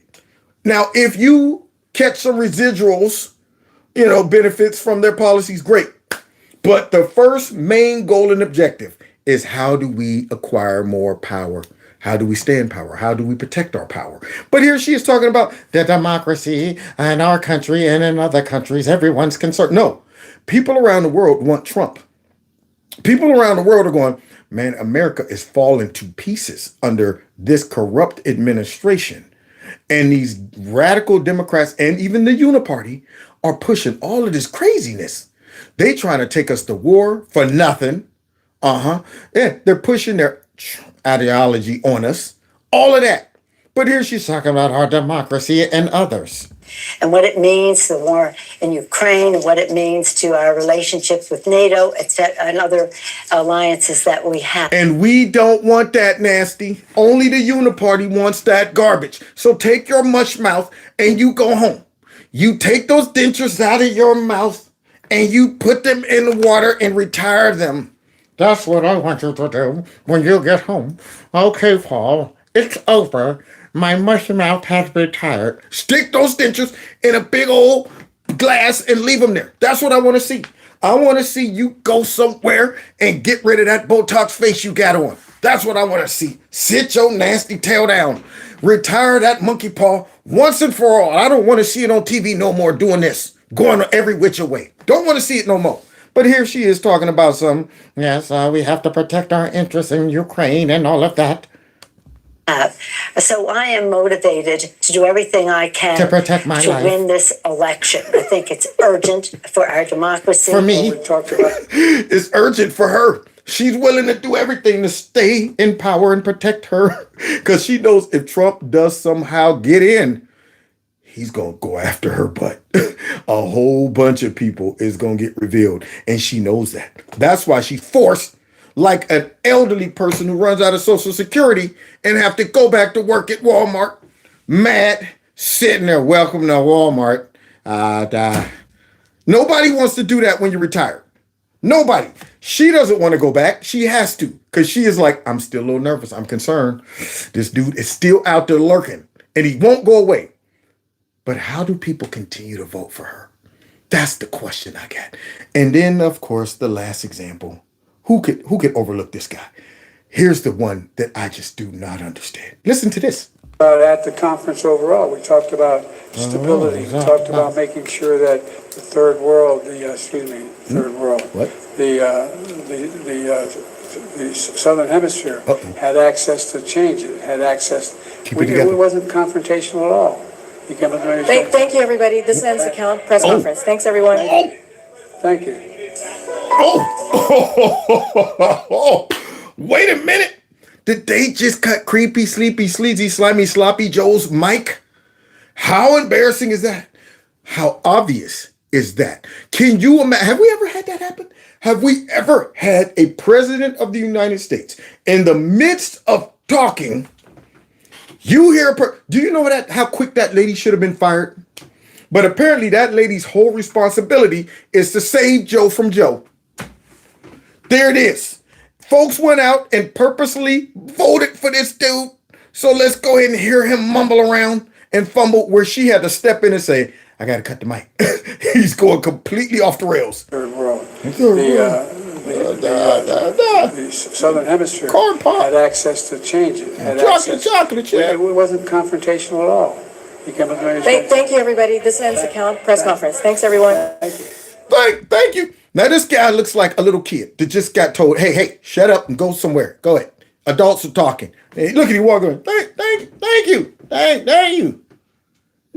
Now, if you catch some residuals, benefits from their policies, great. But the first main goal and objective is how do we acquire more power? How do we stay in power? How do we protect our power? But here she is talking about the democracy in our country and in other countries. Everyone's concerned. No, people around the world want Trump. People around the world are going, man, America is falling to pieces under this corrupt administration. And these radical Democrats and even the Uniparty are pushing all of this craziness. They trying to take us to war for nothing. Yeah, they're pushing their ideology on us, all of that. But here she's talking about our democracy and others. And what it means, the war in Ukraine, and what it means to our relationships with NATO, etc., and other alliances that we have. And we don't want that, nasty. Only the Uniparty wants that garbage. So take your mush mouth and you go home. You take those dentures out of your mouth and you put them in the water and retire them. That's what I want you to do when you get home. Okay, Paul, it's over. My mushy mouth has retired. Stick those dentures in a big old glass and leave them there. That's what I want to see. I want to see you go somewhere and get rid of that Botox face you got on. That's what I want to see. Sit your nasty tail down. Retire that monkey paw once and for all. I don't want to see it on TV no more doing this. Going every which way. Don't want to see it no more. But here she is talking about some, yes, we have to protect our interests in Ukraine and all of that. So I am motivated to do everything I can to protect my life, to win this election. I think it's urgent for our democracy. For me, it's urgent for her. She's willing to do everything to stay in power and protect her because she knows if Trump does somehow get in, he's going to go after her butt. A whole bunch of people is going to get revealed. And she knows that. That's why she forced, like an elderly person who runs out of Social Security and have to go back to work at Walmart, mad, sitting there. Welcome to Walmart. Nobody wants to do that when you're retired. Nobody. She doesn't want to go back. She has to, because she is like, I'm still a little nervous. I'm concerned. This dude is still out there lurking and he won't go away. But how do people continue to vote for her? That's the question I got. And then, of course, the last example. Who could overlook this guy? Here's the one that I just do not understand. Listen to this. At the conference overall, we talked about stability. We talked about making sure that the third world, the southern hemisphere had access to change. It had access. It wasn't confrontational at all. Thank you, everybody. This ends the press conference. Thanks, everyone. Thank you. Wait a minute. Did they just cut creepy, sleepy, sleazy, slimy, sloppy Joe's mic? How embarrassing is that? How obvious is that? Can you imagine? Have we ever had that happen? Have we ever had a president of the United States in the midst of talking? You hear do you know how quick that lady should have been fired? But apparently that lady's whole responsibility is to save Joe from Joe. There it is. Folks went out and purposely voted for this dude. So let's go ahead and hear him mumble around and fumble, where she had to step in and say, I got to cut the mic. He's going completely off the rails. Third world. The southern hemisphere had access to change it. Chocolate. It wasn't confrontational at all. Thank you, everybody. This ends the press conference. Thanks, everyone. Thank you. Thank you. Now this guy looks like a little kid that just got told, hey, shut up and go somewhere. Go ahead. Adults are talking. Hey, look at him walking. Thank you. Thank you.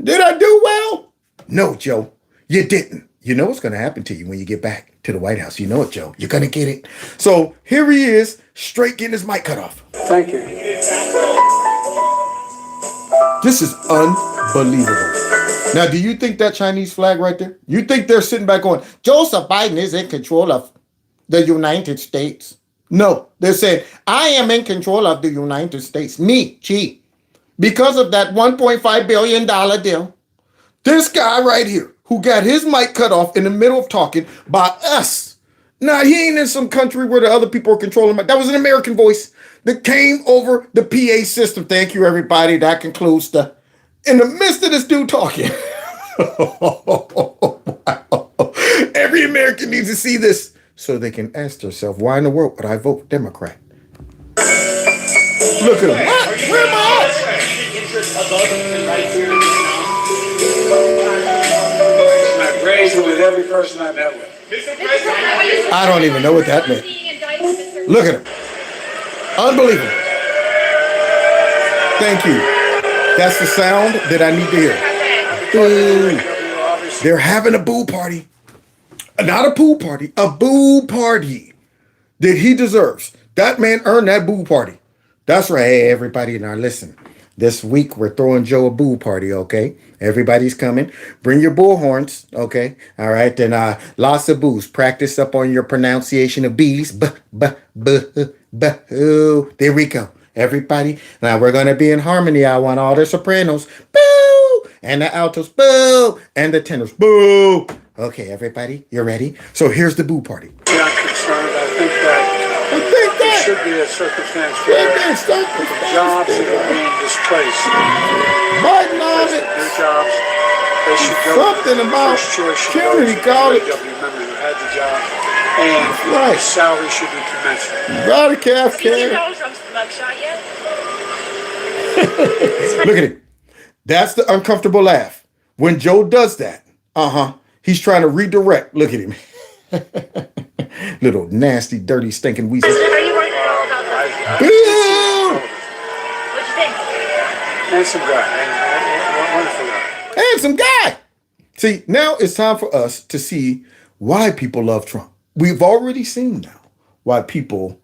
Did I do well? No, Joe, you didn't. You know what's going to happen to you when you get back to the White House. You know it, Joe. You're going to get it. So here he is, straight getting his mic cut off. Thank you. This is unbelievable. Now, do you think that Chinese flag right there? You think they're sitting back going, Joseph Biden is in control of the United States? No, they're saying, I am in control of the United States. Me, Chi. Because of that $1.5 billion deal. This guy right here, who got his mic cut off in the middle of talking by us. Now, he ain't in some country where the other people are controlling him. That was an American voice that came over the PA system. Thank you, everybody. That concludes in the midst of this dude talking. Every American needs to see this so they can ask themselves, why in the world would I vote Democrat? Look at him. Where am I I raised with every person I met with. I don't even know what that meant. Look at him. Unbelievable. Thank you. That's the sound that I need to hear. Boo. They're having a boo party. Not a pool party, a boo party that he deserves. That man earned that boo party. That's right. Hey, everybody, now listen. This week, we're throwing Joe a boo party, okay? Everybody's coming. Bring your bullhorns, okay? All right, then lots of boos. Practice up on your pronunciation of B's. There we go. Everybody, now we're going to be in harmony. I want all the sopranos, boo, and the altos, boo, and the tenors, boo. Okay, everybody, you ready? So here's the boo party. I'm concerned. I think that there should be a circumstance where the jobs that are being displaced, new jobs, they should go something about first choice should community go to college. the member who had the job, and the salary should be commensurate. Got a calf care. Look at it. That's the uncomfortable laugh. When Joe does that, he's trying to redirect. Look at him. Little nasty, dirty, stinking weasel. Are you worried at all about that? Boo! What'd you think? Handsome guy. Wonderful guy. Handsome guy. See, now it's time for us to see why people love Trump. We've already seen now why people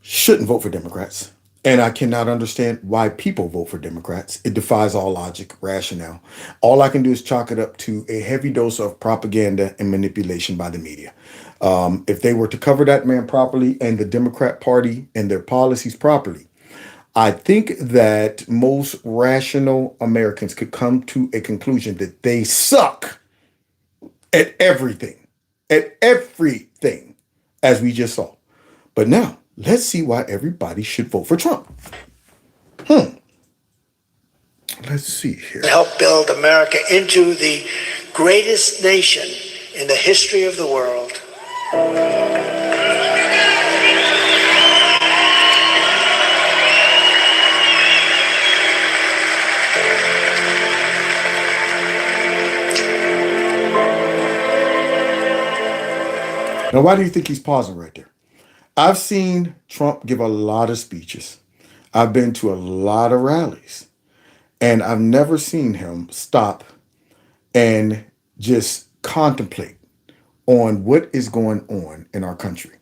shouldn't vote for Democrats. And I cannot understand why people vote for Democrats. It defies all logic, rationale. All I can do is chalk it up to a heavy dose of propaganda and manipulation by the media. If they were to cover that man properly and the Democrat Party and their policies properly, I think that most rational Americans could come to a conclusion that they suck at everything, as we just saw. But now, let's see why everybody should vote for Trump. Let's see here. Help build America into the greatest nation in the history of the world. Now, why do you think he's pausing right there? I've seen Trump give a lot of speeches. I've been to a lot of rallies, and I've never seen him stop and just contemplate on what is going on in our country.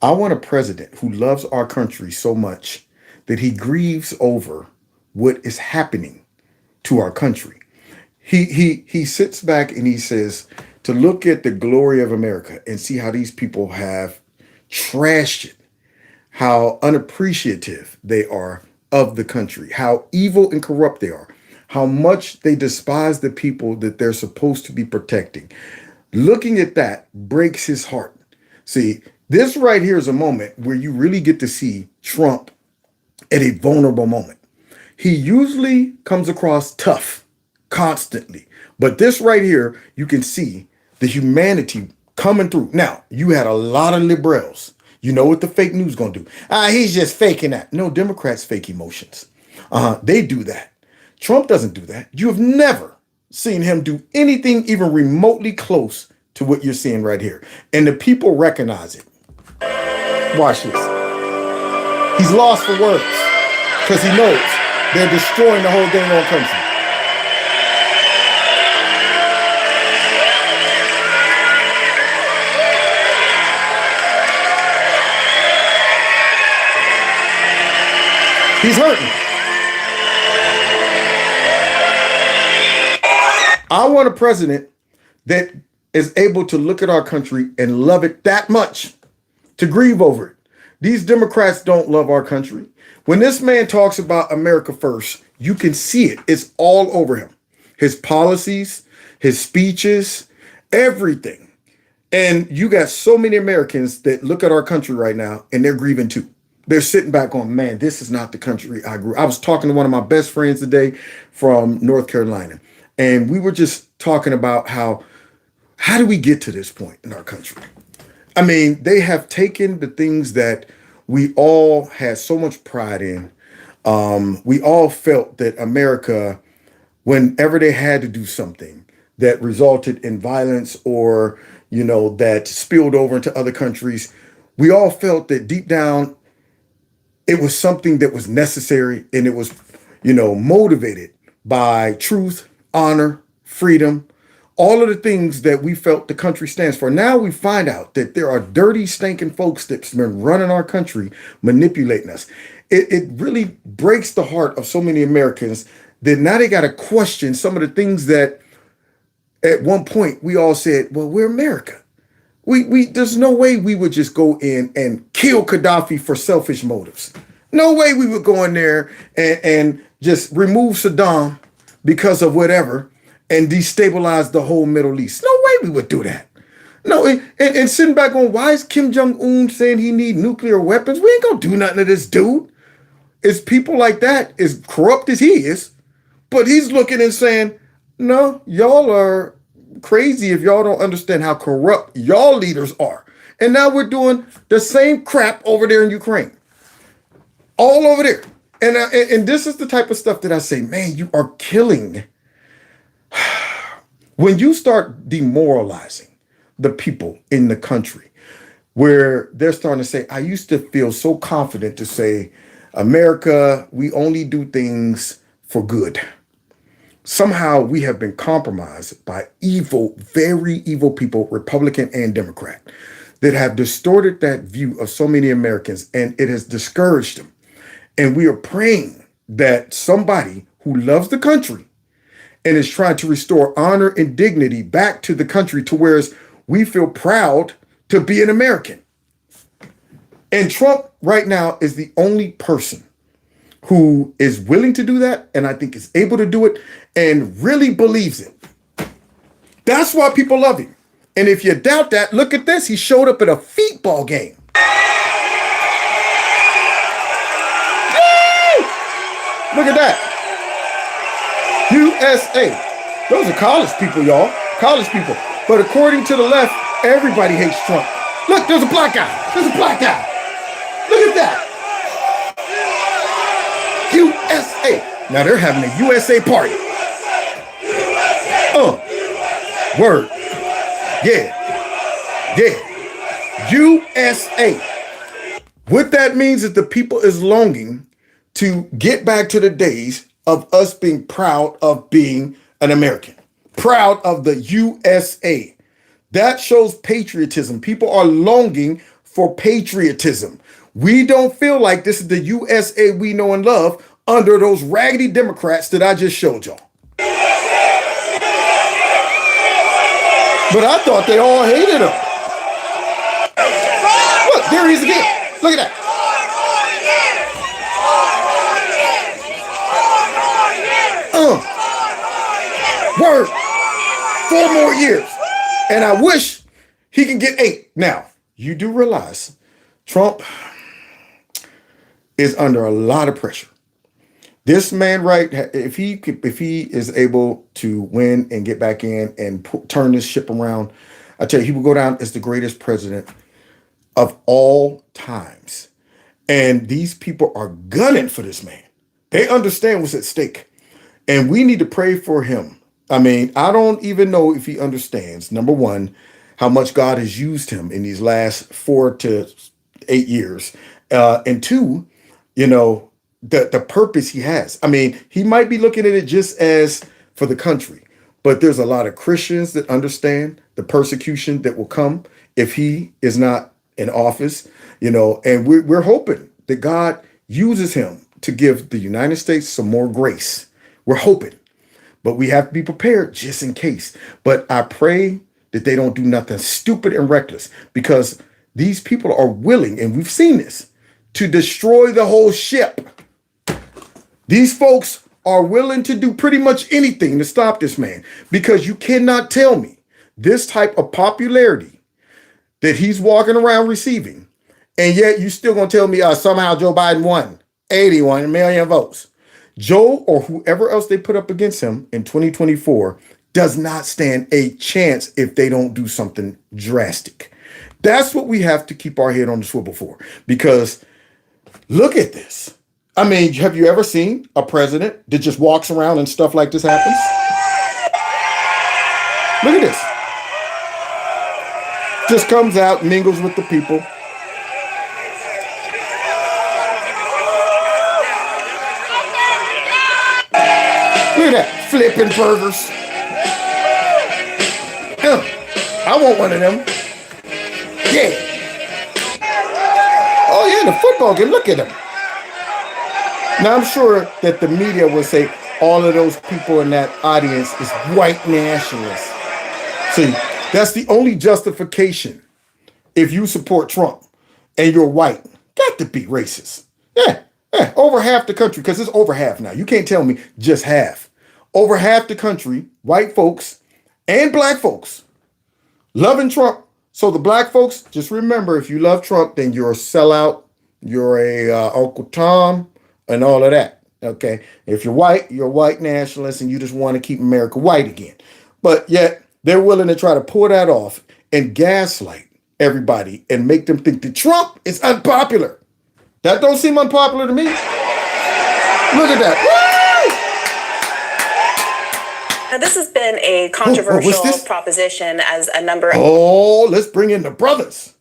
I want a president who loves our country so much that he grieves over what is happening to our country. He sits back and he says, to look at the glory of America and see how these people have trashed it, how unappreciative they are of the country, how evil and corrupt they are, how much they despise the people that they're supposed to be protecting. Looking at that breaks his heart. See, this right here is a moment where you really get to see Trump at a vulnerable moment. He usually comes across tough constantly, but this right here, you can see the humanity coming through. Now, you had a lot of liberals. You know what the fake news gonna do? He's just faking that. No, Democrats fake emotions. They do that. Trump doesn't do that. You have never seen him do anything even remotely close to what you're seeing right here. And the people recognize it. Watch this. He's lost for words because he knows they're destroying the whole dang old country. He's hurting. I want a president that is able to look at our country and love it that much, to grieve over it. These Democrats don't love our country. When this man talks about America first, you can see it. It's all over him. His policies, his speeches, everything. And you got so many Americans that look at our country right now and they're grieving too. They're sitting back going, man, this is not the country I grew. I was talking to one of my best friends today from North Carolina, and we were just talking about how do we get to this point in our country? I mean, they have taken the things that we all had so much pride in. We all felt that America, whenever they had to do something that resulted in violence or, that spilled over into other countries, we all felt that deep down, it was something that was necessary, and it was, motivated by truth, honor, freedom, all of the things that we felt the country stands for. Now we find out that there are dirty, stinking folks that's been running our country, manipulating us. It really breaks the heart of so many Americans that now they got to question some of the things that at one point we all said, well, we're America. There's no way we would just go in and kill Gaddafi for selfish motives. No way we would go in there and just remove Saddam because of whatever and destabilize the whole Middle East. No way we would do that. No, and sitting back on, why is Kim Jong-un saying he need nuclear weapons? We ain't gonna do nothing to this dude. It's people like that, as corrupt as he is, but he's looking and saying, no, y'all are crazy if y'all don't understand how corrupt y'all leaders are. And now we're doing the same crap over there in Ukraine. All over there. And this is the type of stuff that I say, man, you are killing. When you start demoralizing the people in the country, where they're starting to say, I used to feel so confident to say, America, we only do things for good. Somehow we have been compromised by evil, very evil people, Republican and Democrat, that have distorted that view of so many Americans, and it has discouraged them. And we are praying that somebody who loves the country and is trying to restore honor and dignity back to the country, to where we feel proud to be an American. And Trump right now is the only person who is willing to do that, and I think is able to do it and really believes it. That's why people love him. And if you doubt that, look at this. He showed up at a football game. Woo! Look at that. USA. Those are college people, y'all. College people. But according to the left, everybody hates Trump. Look, there's a black guy. There's a black guy. Look at that. USA. Now they're having a USA party. Word. Yeah. Yeah. USA. What that means is the people is longing to get back to the days of us being proud of being an American. Proud of the USA. That shows patriotism. People are longing for patriotism. We don't feel like this is the USA we know and love under those raggedy Democrats that I just showed y'all. But I thought they all hated him. Look, there he is again. Look at that. Word. 4 more years. And I wish he can get 8. Now, you do realize Trump is under a lot of pressure. This man, right, if he is able to win and get back in and turn this ship around, I tell you, he will go down as the greatest president of all times. And these people are gunning for this man. They understand what's at stake. And we need to pray for him. I mean, I don't even know if he understands, number one, how much God has used him in these last 4 to 8 years. And 2, you know, the purpose he has. I mean, he might be looking at it just as for the country, but there's a lot of Christians that understand the persecution that will come if he is not in office, you know, and we're hoping that God uses him to give the United States some more grace. We're hoping, but we have to be prepared just in case. But I pray that they don't do nothing stupid and reckless, because these people are willing, and we've seen this, to destroy the whole ship. These folks are willing to do pretty much anything to stop this man, because you cannot tell me this type of popularity that he's walking around receiving, and yet you still gonna tell me somehow Joe Biden won 81 million votes. Joe or whoever else they put up against him in 2024 does not stand a chance if they don't do something drastic. That's what we have to keep our head on the swivel for, because look at this. I mean, have you ever seen a president that just walks around and stuff like this happens? Look at this. Just comes out, mingles with the people. Look at that, flipping burgers. I want one of them. Yeah. Oh yeah, the football game, look at them. Now, I'm sure that the media will say all of those people in that audience is white nationalists. See, that's the only justification if you support Trump and you're white. Got to be racist. Yeah, over half the country, because it's over half now. You can't tell me just half. Over half the country, white folks and black folks, loving Trump. So the black folks, just remember, if you love Trump, then you're a sellout, you're a Uncle Tom, and all of that, okay? If you're white, you're a white nationalist, and you just want to keep America white again. But yet, they're willing to try to pull that off and gaslight everybody and make them think that Trump is unpopular. That don't seem unpopular to me. Look at that. Woo! Now, this has been a controversial proposition as a number of... Let's bring in the brothers,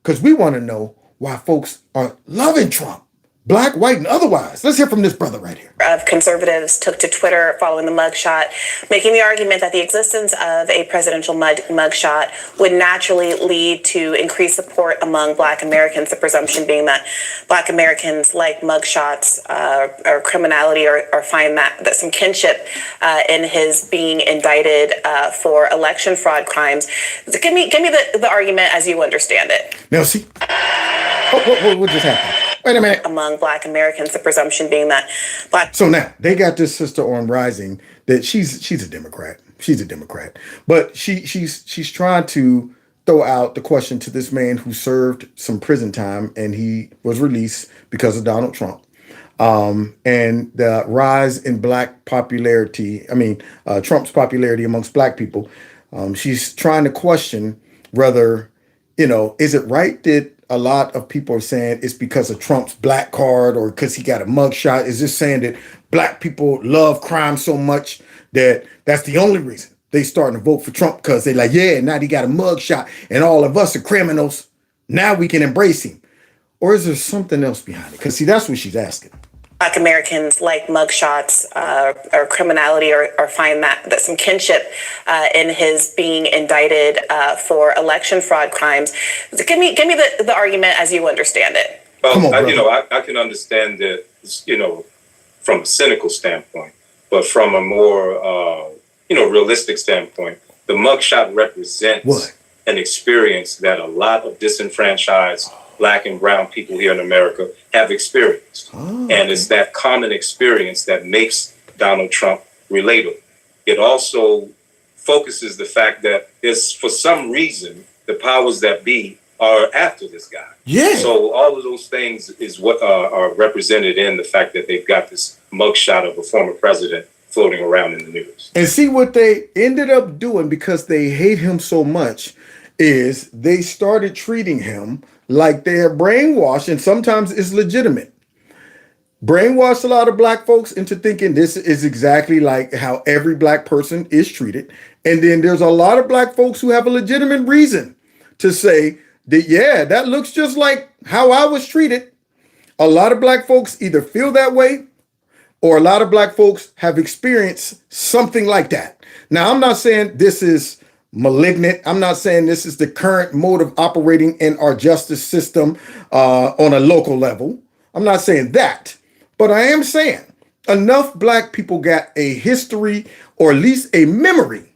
because we want to know why folks are loving Trump. black, white, and otherwise. Let's hear from this brother right here. Of conservatives took to Twitter following the mugshot, making the argument that the existence of a presidential mugshot would naturally lead to increased support among Black Americans, the presumption being that Black Americans like mugshots or criminality or find that some kinship in his being indicted for election fraud crimes. So give me the argument as you understand it. Now, see, what just happened? Wait a minute. Among Black Americans, the presumption being that Black. So now they got this sister on Rising that she's a Democrat. She's a Democrat, but she's trying to throw out the question to this man who served some prison time and he was released because of Donald Trump. And the rise in Black popularity. Trump's popularity amongst Black people. She's trying to question whether, is it right that a lot of people are saying it's because of Trump's black card or because he got a mugshot? Is this saying that Black people love crime so much that that's the only reason they starting to vote for Trump? Because they're like, yeah, now he got a mugshot and all of us are criminals. Now we can embrace him. Or is there something else behind it? Because see, that's what she's asking. Black Americans like mugshots or criminality or find that some kinship in his being indicted for election fraud crimes. So give me the argument as you understand it. Well, I can understand that, from a cynical standpoint, but from a more, realistic standpoint, the mugshot represents an experience that a lot of disenfranchised Black and brown people here in America have experienced. And it's that common experience that makes Donald Trump relatable. It also focuses the fact that there's, for some reason, the powers that be are after this guy. Yeah. So all of those things is what are represented in the fact that they've got this mugshot of a former president floating around in the news. And see what they ended up doing, because they hate him so much, is they started treating him like they're brainwashed, and sometimes it's legitimate. Brainwashed a lot of Black folks into thinking this is exactly like how every Black person is treated. And then there's a lot of Black folks who have a legitimate reason to say that, yeah, that looks just like how I was treated. A lot of Black folks either feel that way, or a lot of Black folks have experienced something like that. Now, I'm not saying this is malignant. I'm not saying this is the current mode of operating in our justice system on a local level. I'm not saying that. But I am saying enough Black people got a history, or at least a memory,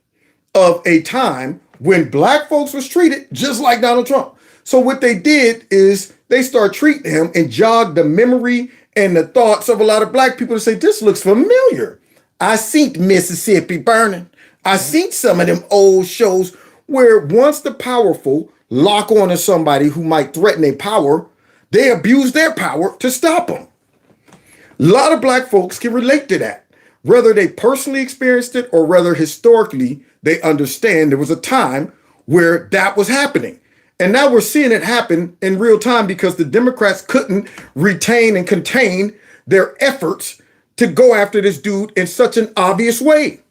of a time when Black folks was treated just like Donald Trump. So what they did is they start treating him and jogged the memory and the thoughts of a lot of Black people to say, this looks familiar. I seen Mississippi Burning. I seen some of them old shows where once the powerful lock on to somebody who might threaten their power, they abuse their power to stop them. A lot of Black folks can relate to that, whether they personally experienced it or whether historically they understand there was a time where that was happening. And now we're seeing it happen in real time because the Democrats couldn't retain and contain their efforts to go after this dude in such an obvious way.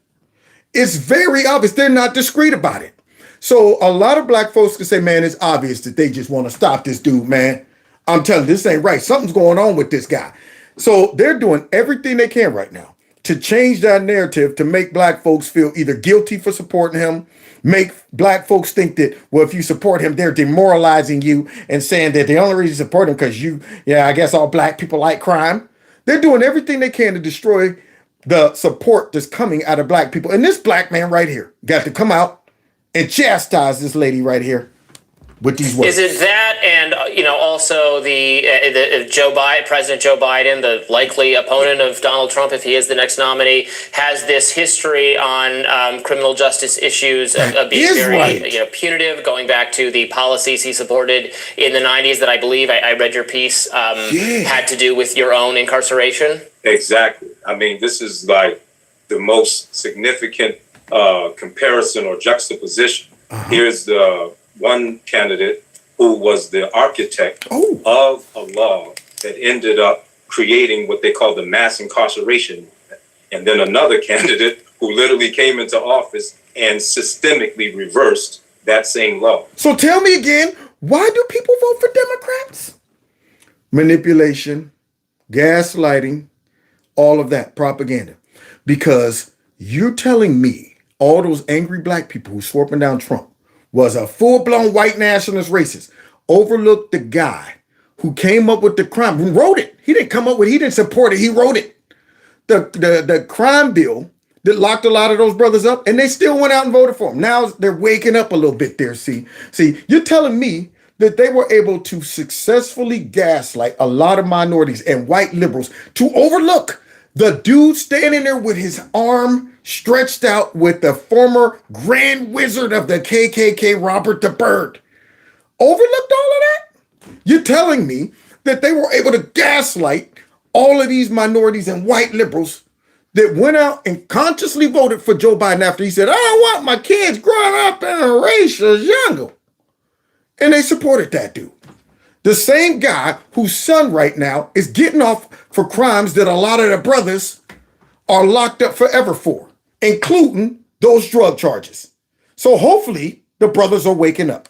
It's very obvious. They're not discreet about it. So a lot of Black folks can say, man, it's obvious that they just want to stop this dude, man. I'm telling you, this ain't right. Something's going on with this guy. So they're doing everything they can right now to change that narrative to make Black folks feel either guilty for supporting him, make Black folks think that, well, if you support him, they're demoralizing you and saying that the only reason you support him because I guess all Black people like crime. They're doing everything they can to destroy the support that's coming out of Black people. And this Black man right here got to come out and chastise this lady right here with these words. Is it that, and also the President Joe Biden, the likely opponent of Donald Trump if he is the next nominee, has this history on criminal justice issues of being very punitive, going back to the policies he supported in the 90s that I believe I read your piece had to do with your own incarceration? Exactly. I mean, this is like the most significant comparison or juxtaposition. Here's the one candidate who was the architect of a law that ended up creating what they call the mass incarceration movement. And then another candidate who literally came into office and systemically reversed that same law. So tell me again, why do people vote for Democrats? Manipulation, gaslighting, all of that propaganda. Because you're telling me all those angry black people who swore up and down Trump was a full-blown white nationalist racist, overlooked the guy who came up with the crime, who wrote it. He didn't support it, he wrote it. The crime bill that locked a lot of those brothers up, and they still went out and voted for him. Now they're waking up a little bit there, see, you're telling me that they were able to successfully gaslight a lot of minorities and white liberals to overlook the dude standing there with his arm stretched out with the former grand wizard of the KKK, Robert the Bird. Overlooked all of that? You're telling me that they were able to gaslight all of these minorities and white liberals that went out and consciously voted for Joe Biden after he said, I don't want my kids growing up in a racial jungle. And they supported that dude. The same guy whose son right now is getting off for crimes that a lot of the brothers are locked up forever for, including those drug charges. So hopefully the brothers are waking up.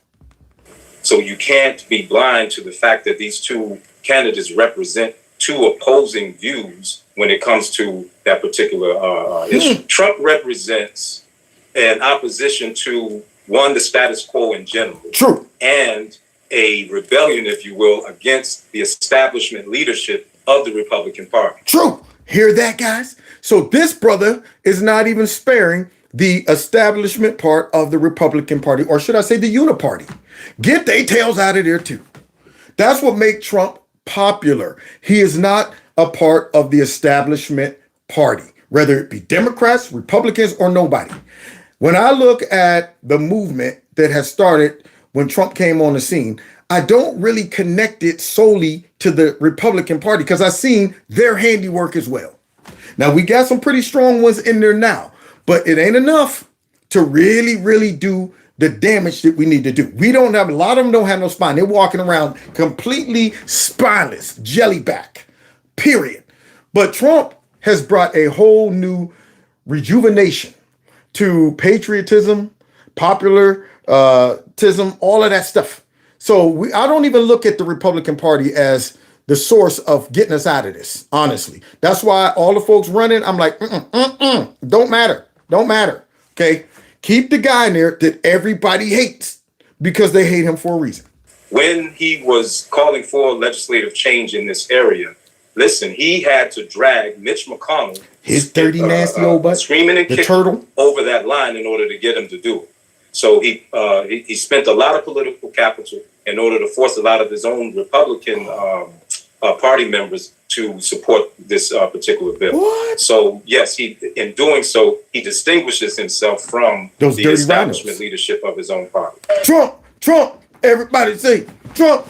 So you can't be blind to the fact that these two candidates represent two opposing views when it comes to that particular issue. Trump represents an opposition to, one, the status quo in general. True. And a rebellion, if you will, against the establishment leadership of the Republican Party. True. Hear that, guys? So this brother is not even sparing the establishment part of the Republican Party, or should I say the Uniparty. Get their tails out of there too. That's what makes Trump popular. He is not a part of the establishment party, whether it be Democrats, Republicans, or nobody. When I look at the movement that has started when Trump came on the scene, I don't really connect it solely to the Republican Party because I've seen their handiwork as well. Now, we got some pretty strong ones in there now, but it ain't enough to really do the damage that we need to do. We don't have, a lot of them don't have no spine. They're walking around completely spineless, jellyback, period. But Trump has brought a whole new rejuvenation to patriotism, popularism, all of that stuff. So I don't even look at the Republican Party as the source of getting us out of this, honestly. That's why all the folks running, I'm like, don't matter, okay? Keep the guy in there that everybody hates because they hate him for a reason. When he was calling for legislative change in this area, listen, he had to drag Mitch McConnell, his dirty, nasty old butt, screaming and kicking turtle, over that line in order to get him to do it. So he spent a lot of political capital in order to force a lot of his own Republican party members to support this particular bill. What? So yes, in doing so, he distinguishes himself from those the dirty establishment rhinos. leadership of his own party. Trump, everybody say Trump.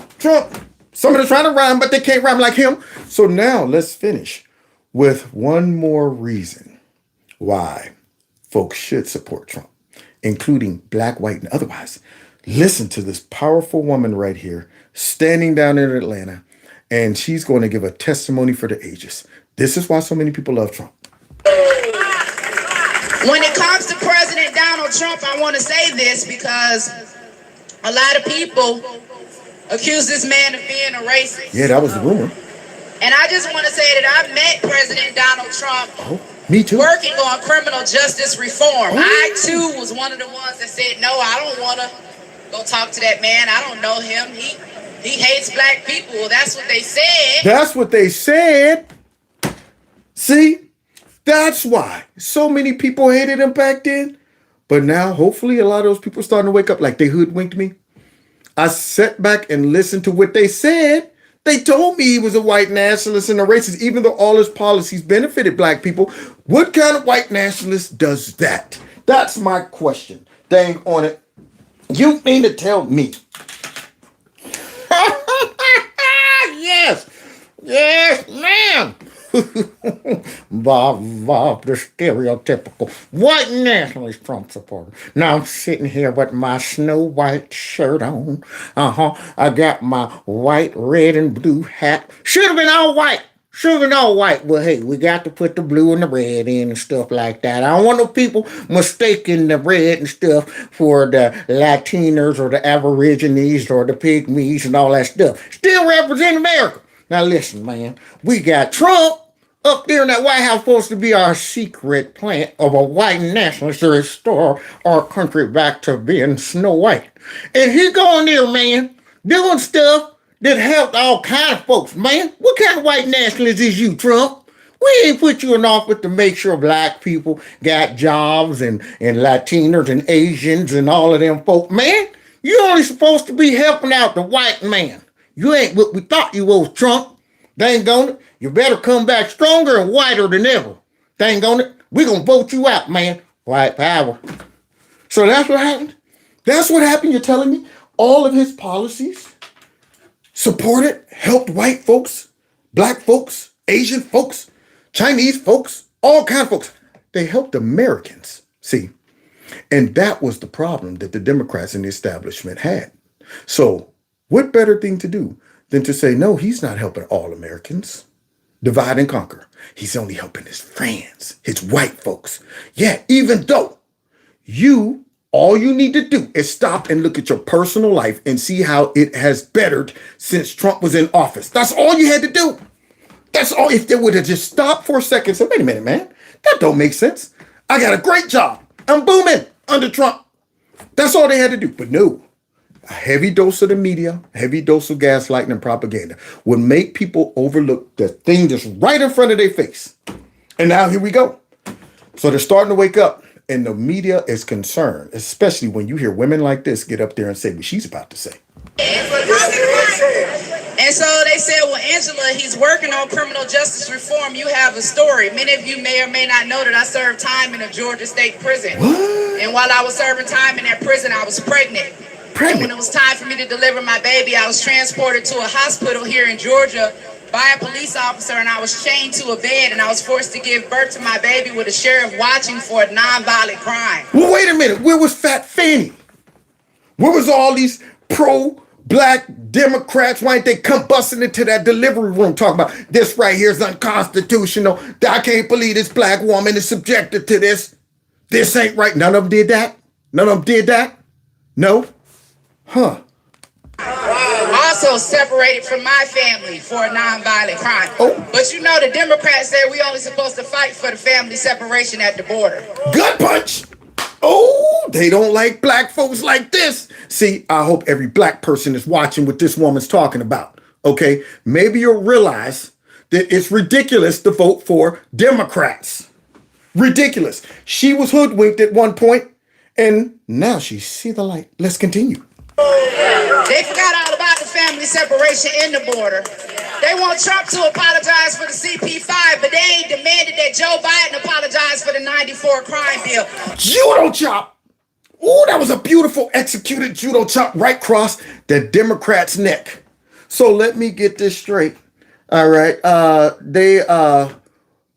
Some of them trying to rhyme, but they can't rhyme like him. So now let's finish with one more reason why folks should support Trump, including black, white, and otherwise. Listen to this powerful woman right here, standing down in Atlanta, and she's going to give a testimony for the ages. This is why so many people love Trump. When it comes to President Donald Trump, I want to say this because a lot of people accuse this man of being a racist. Yeah, that was the rumor. And I just want to say that I met President Donald Trump me too. working on criminal justice reform. I too was one of the ones that said, no, I don't want to go talk to that man. I don't know him. He hates black people. Well, that's what they said. That's what they said. See? That's why so many people hated him back then. But now, hopefully, a lot of those people are starting to wake up like they hoodwinked me. I sat back and listened to what they said. They told me he was a white nationalist and a racist, even though all his policies benefited black people. What kind of white nationalist does that? That's my question. Dang on it. You mean to tell me? Yes, ma'am. Bob, the stereotypical white nationalist Trump supporter. Now I'm sitting here with my Snow White shirt on. I got my white, red, and blue hat. Should have been all white. Well, hey, we got to put the blue and the red in and stuff like that. I don't want no people mistaking the red and stuff for the Latinos or the Aborigines or the Pygmies and all that stuff. Still represent America. Now listen, man. We got Trump up there in that White House supposed to be our secret plan of a white nationalist to restore our country back to being Snow White. And he's going there, man, doing stuff that helped all kind of folks, man. What kind of white nationalist is you, Trump? We ain't put you in office to make sure black people got jobs and Latinos and Asians and all of them folk. Man, you only supposed to be helping out the white man. You ain't what we thought you was, Trump. Dang on it. You better come back stronger and whiter than ever. Dang on it. We're going to vote you out, man. White power. So that's what happened. That's what happened, you're telling me? All of his policies supported, helped white folks, black folks, Asian folks, Chinese folks, all kinds of folks. They helped Americans, see. And that was the problem that the Democrats and the establishment had. So what better thing to do than to say, no, he's not helping all Americans. Divide and conquer. He's only helping his friends, his white folks. Yeah, even though all you need to do is stop and look at your personal life and see how it has bettered since Trump was in office. That's all you had to do. That's all. If they would have just stopped for a second and said, wait a minute, man, that don't make sense. I got a great job. I'm booming under Trump. That's all they had to do. But no, a heavy dose of the media, a heavy dose of gaslighting and propaganda would make people overlook the thing that's right in front of their face. And now here we go. So they're starting to wake up, and the media is concerned, especially when you hear women like this get up there and say what she's about to say. And so they said, well, Angela, he's working on criminal justice reform. You have a story. Many of you may or may not know that I served time in a Georgia state prison. What? And while I was serving time in that prison, I was pregnant. And when it was time for me to deliver my baby, I was transported to a hospital here in Georgia by a police officer, and I was chained to a bed, and I was forced to give birth to my baby with a sheriff watching for a nonviolent crime. Well, wait a minute. Where was Fat Fanny? Where was all these pro-black Democrats? Why didn't they come busting into that delivery room talking about this right here is unconstitutional? I can't believe this black woman is subjected to this. This ain't right. None of them did that? None of them did that? No? Huh. Also separated from my family for a nonviolent crime. Oh. But you know the Democrats said we only supposed to fight for the family separation at the border. Gut punch. Oh, they don't like black folks like this. See, I hope every black person is watching what this woman's talking about. Okay, maybe you'll realize that it's ridiculous to vote for Democrats. Ridiculous. She was hoodwinked at one point, and now she see the light. Let's continue. They forgot all about the family separation in the border. They want Trump to apologize for the CP5, but they ain't demanded that Joe Biden apologize for the 94 crime bill. Judo chop. Ooh, that was a beautiful executed judo chop right across the Democrat's neck. So let me get this straight. All right. They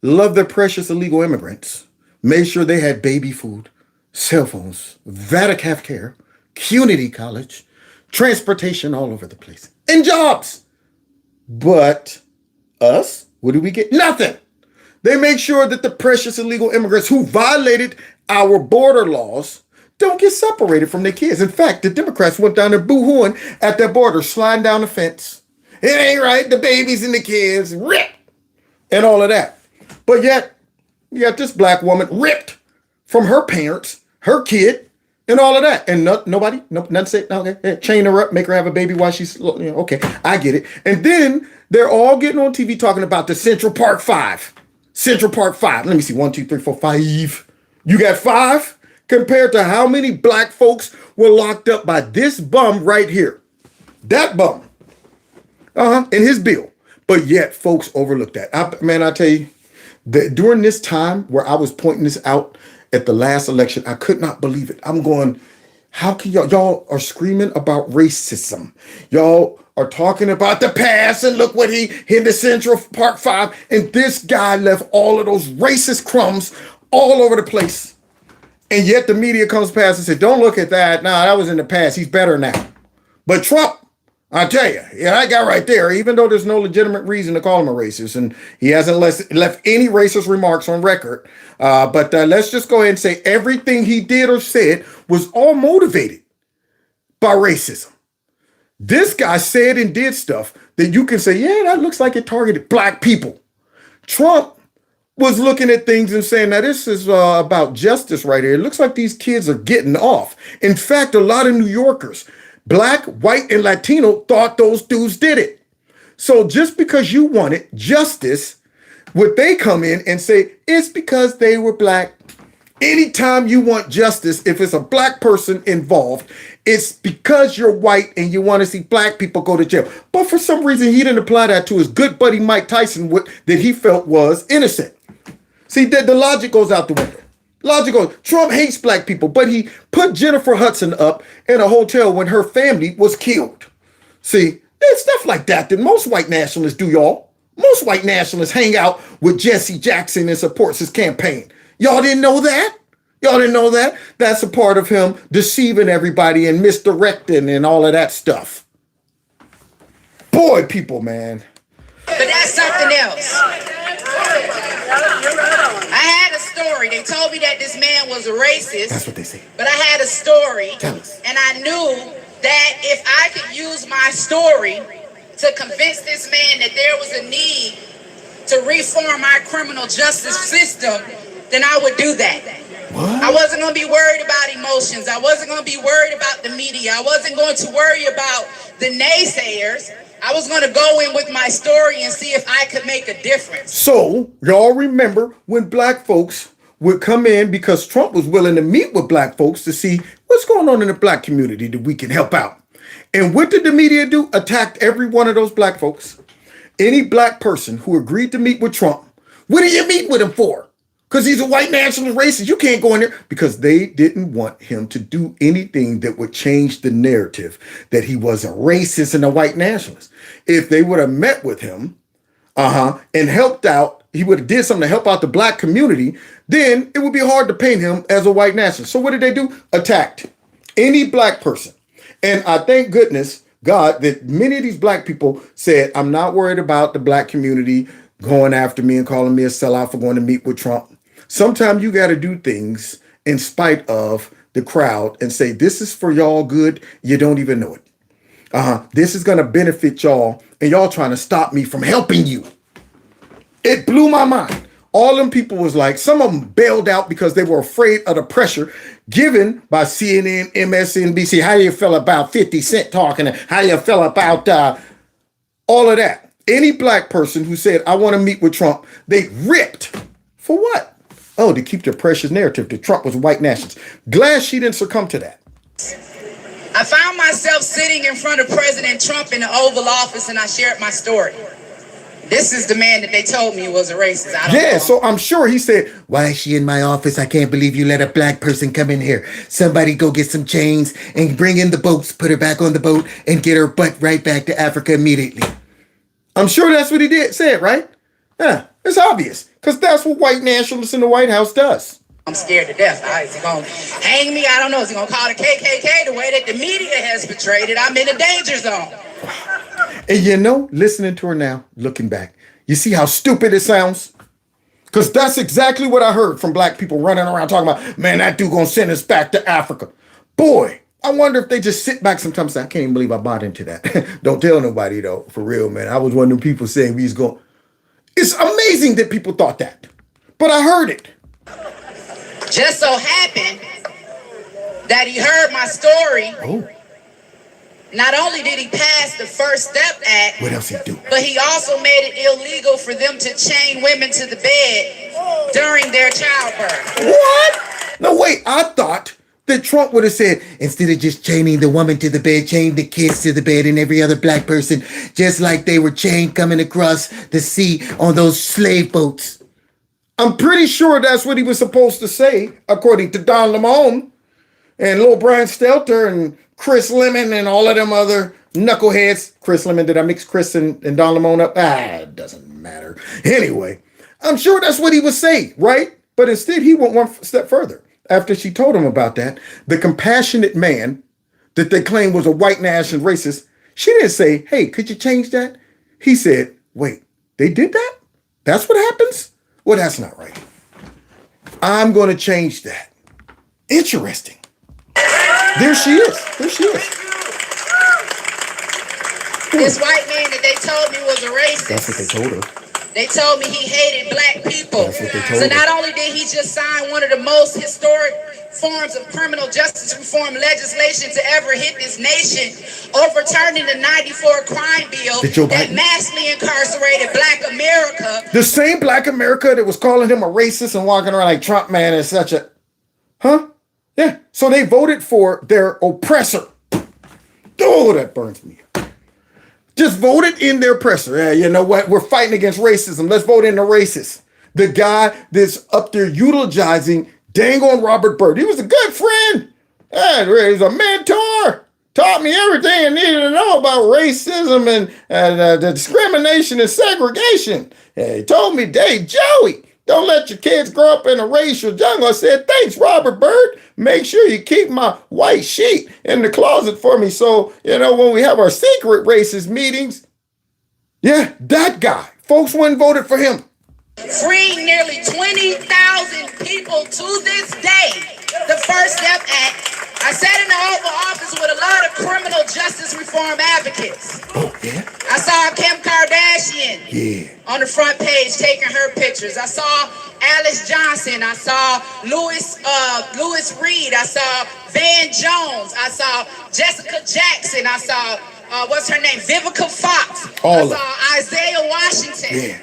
love their precious illegal immigrants. Made sure they had baby food, cell phones, Vatican health care, community college, transportation all over the place, and jobs. But us, what do we get? Nothing. They make sure that the precious illegal immigrants who violated our border laws don't get separated from their kids. In fact, the Democrats went down there boo-hooing at their border, sliding down the fence. It ain't right, the babies and the kids, rip, and all of that. But yet, you got this black woman ripped from her parents, her kid, and all of that. And nobody, nothing said, okay, chain her up, make her have a baby while she's, okay, I get it. And then they're all getting on TV talking about the Central Park 5. Central Park 5. Let me see, 1, 2, 3, 4, 5. You got 5 compared to how many black folks were locked up by this bum right here. That bum. In his bill. But yet, folks overlooked that. I tell you, that during this time where I was pointing this out at the last election, I could not believe it. I'm going, how can y'all are screaming about racism. Y'all are talking about the past, and look what he in the Central Park 5, and this guy left all of those racist crumbs all over the place. And yet the media comes past and says, don't look at that. Nah, that was in the past. He's better now. But Trump, I tell you, that guy right there, even though there's no legitimate reason to call him a racist, and he hasn't left any racist remarks on record, but let's just go ahead and say everything he did or said was all motivated by racism. This guy said and did stuff that you can say, yeah, that looks like it targeted black people. Trump was looking at things and saying, now this is about justice right here. It looks like these kids are getting off. In fact, a lot of New Yorkers, black, white, and Latino, thought those dudes did it. So just because you wanted justice, would they come in and say, it's because they were black? Anytime you want justice, if it's a black person involved, it's because you're white and you want to see black people go to jail. But for some reason, he didn't apply that to his good buddy Mike Tyson that he felt was innocent. See, the logic goes out the window. Logic goes, Trump hates black people, but he put Jennifer Hudson up in a hotel when her family was killed. See, there's stuff like that most white nationalists do, y'all. Most white nationalists hang out with Jesse Jackson and supports his campaign. Y'all didn't know that? Y'all didn't know that? That's a part of him deceiving everybody and misdirecting and all of that stuff. Boy, people, man. But that's something else. I had a story. They told me that this man was a racist. That's what they say. But I had a story. Tell us. And I knew that if I could use my story to convince this man that there was a need to reform our criminal justice system, then I would do that. What? I wasn't going to be worried about emotions. I wasn't going to be worried about the media. I wasn't going to worry about the naysayers. I was going to go in with my story and see if I could make a difference. So, y'all remember when black folks would come in because Trump was willing to meet with black folks to see what's going on in the black community that we can help out. And what did the media do? Attacked every one of those black folks. Any black person who agreed to meet with Trump, what do you meet with him for? Because he's a white nationalist racist. You can't go in there because they didn't want him to do anything that would change the narrative that he was a racist and a white nationalist. If they would have met with him, and helped out, he would have did something to help out the black community, then it would be hard to paint him as a white nationalist. So what did they do? Attacked any black person. And I thank goodness, God, that many of these black people said, I'm not worried about the black community going after me and calling me a sellout for going to meet with Trump. Sometimes you got to do things in spite of the crowd and say, this is for y'all good. You don't even know it. This is going to benefit y'all and y'all trying to stop me from helping you. It blew my mind. All them people was like, some of them bailed out because they were afraid of the pressure given by CNN, MSNBC. How you feel about 50 Cent talking? How you feel about all of that? Any black person who said, I want to meet with Trump, they ripped. For what? Oh, to keep their precious narrative that Trump was a white nationalist. Glad she didn't succumb to that. I found myself sitting in front of President Trump in the Oval Office and I shared my story. This is the man that they told me was a racist. I don't know. So I'm sure he said, why is she in my office? I can't believe you let a black person come in here. Somebody go get some chains and bring in the boats, put her back on the boat and get her butt right back to Africa immediately. I'm sure that's what he said, right? Yeah, it's obvious because that's what white nationalists in the White House does. I'm scared to death. Is he going to hang me? I don't know. Is he going to call the KKK the way that the media has portrayed it? I'm in a danger zone. And you know, listening to her now, looking back, you see how stupid it sounds? Because that's exactly what I heard from black people running around talking about, man, that dude gonna send us back to Africa. Boy, I wonder if they just sit back sometimes and say, I can't even believe I bought into that. Don't tell nobody though, for real, man. I was one of them people saying we was going. It's amazing that people thought that, but I heard it. Just so happened that he heard my story. Oh. Not only did he pass the First Step Act, what else he do? But he also made it illegal for them to chain women to the bed during their childbirth. What? No, wait, I thought that Trump would have said, instead of just chaining the woman to the bed, chain the kids to the bed and every other black person, just like they were chained coming across the sea on those slave boats. I'm pretty sure that's what he was supposed to say, according to Don Lemon and Lil Brian Stelter and Chris Lemon and all of them other knuckleheads. Chris Lemon, did I mix Chris and Don Lemon up? It doesn't matter. Anyway, I'm sure that's what he was saying, right? But instead, he went one step further. After she told him about that, the compassionate man that they claimed was a white nationalist racist, she didn't say, hey, could you change that? He said, wait, they did that? That's what happens? Well, that's not right. I'm going to change that. Interesting. There she is. There she is. This white man that they told me was a racist. That's what they told her. They told me he hated black people. That's what they told So her. not only did he just sign one of the most historic forms of criminal justice reform legislation to ever hit this nation, overturning the 94 crime bill that massively incarcerated black America. The same black America that was calling him a racist and walking around like Trump man is such a... Huh? Yeah. So they voted for their oppressor. Oh, that burns me. Just voted in their oppressor. Yeah, you know what? We're fighting against racism. Let's vote in the racist. The guy that's up there utilizing dang on Robert Byrd. He was a good friend. He was a mentor. Taught me everything I needed to know about racism and the discrimination and segregation. He told me, hey, Joey, don't let your kids grow up in a racial jungle. I said, thanks, Robert Byrd. Make sure you keep my white sheet in the closet for me. So, you know, when we have our secret racist meetings, yeah, that guy. Folks went and voted for him. Freeing nearly 20,000 people to this day. The First Step Act. I sat in the Oval Office with a lot of criminal justice reform advocates. Oh, yeah? I saw Kim Kardashian on the front page taking her pictures. I saw Alice Johnson. I saw Louis Reed. I saw Van Jones. I saw Jessica Jackson. I saw, what's her name? Vivica Fox. I saw Isaiah Washington. Yeah.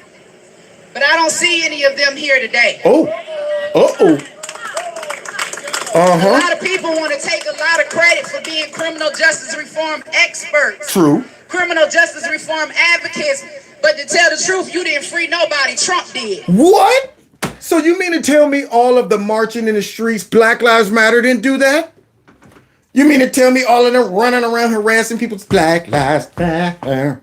But I don't see any of them here today. Oh. Uh-oh. A lot of people want to take a lot of credit for being criminal justice reform experts. True. Criminal justice reform advocates. But to tell the truth, you didn't free nobody. Trump did. What? So you mean to tell me all of the marching in the streets, Black Lives Matter didn't do that? You mean to tell me all of them running around harassing people's Black Lives Matter?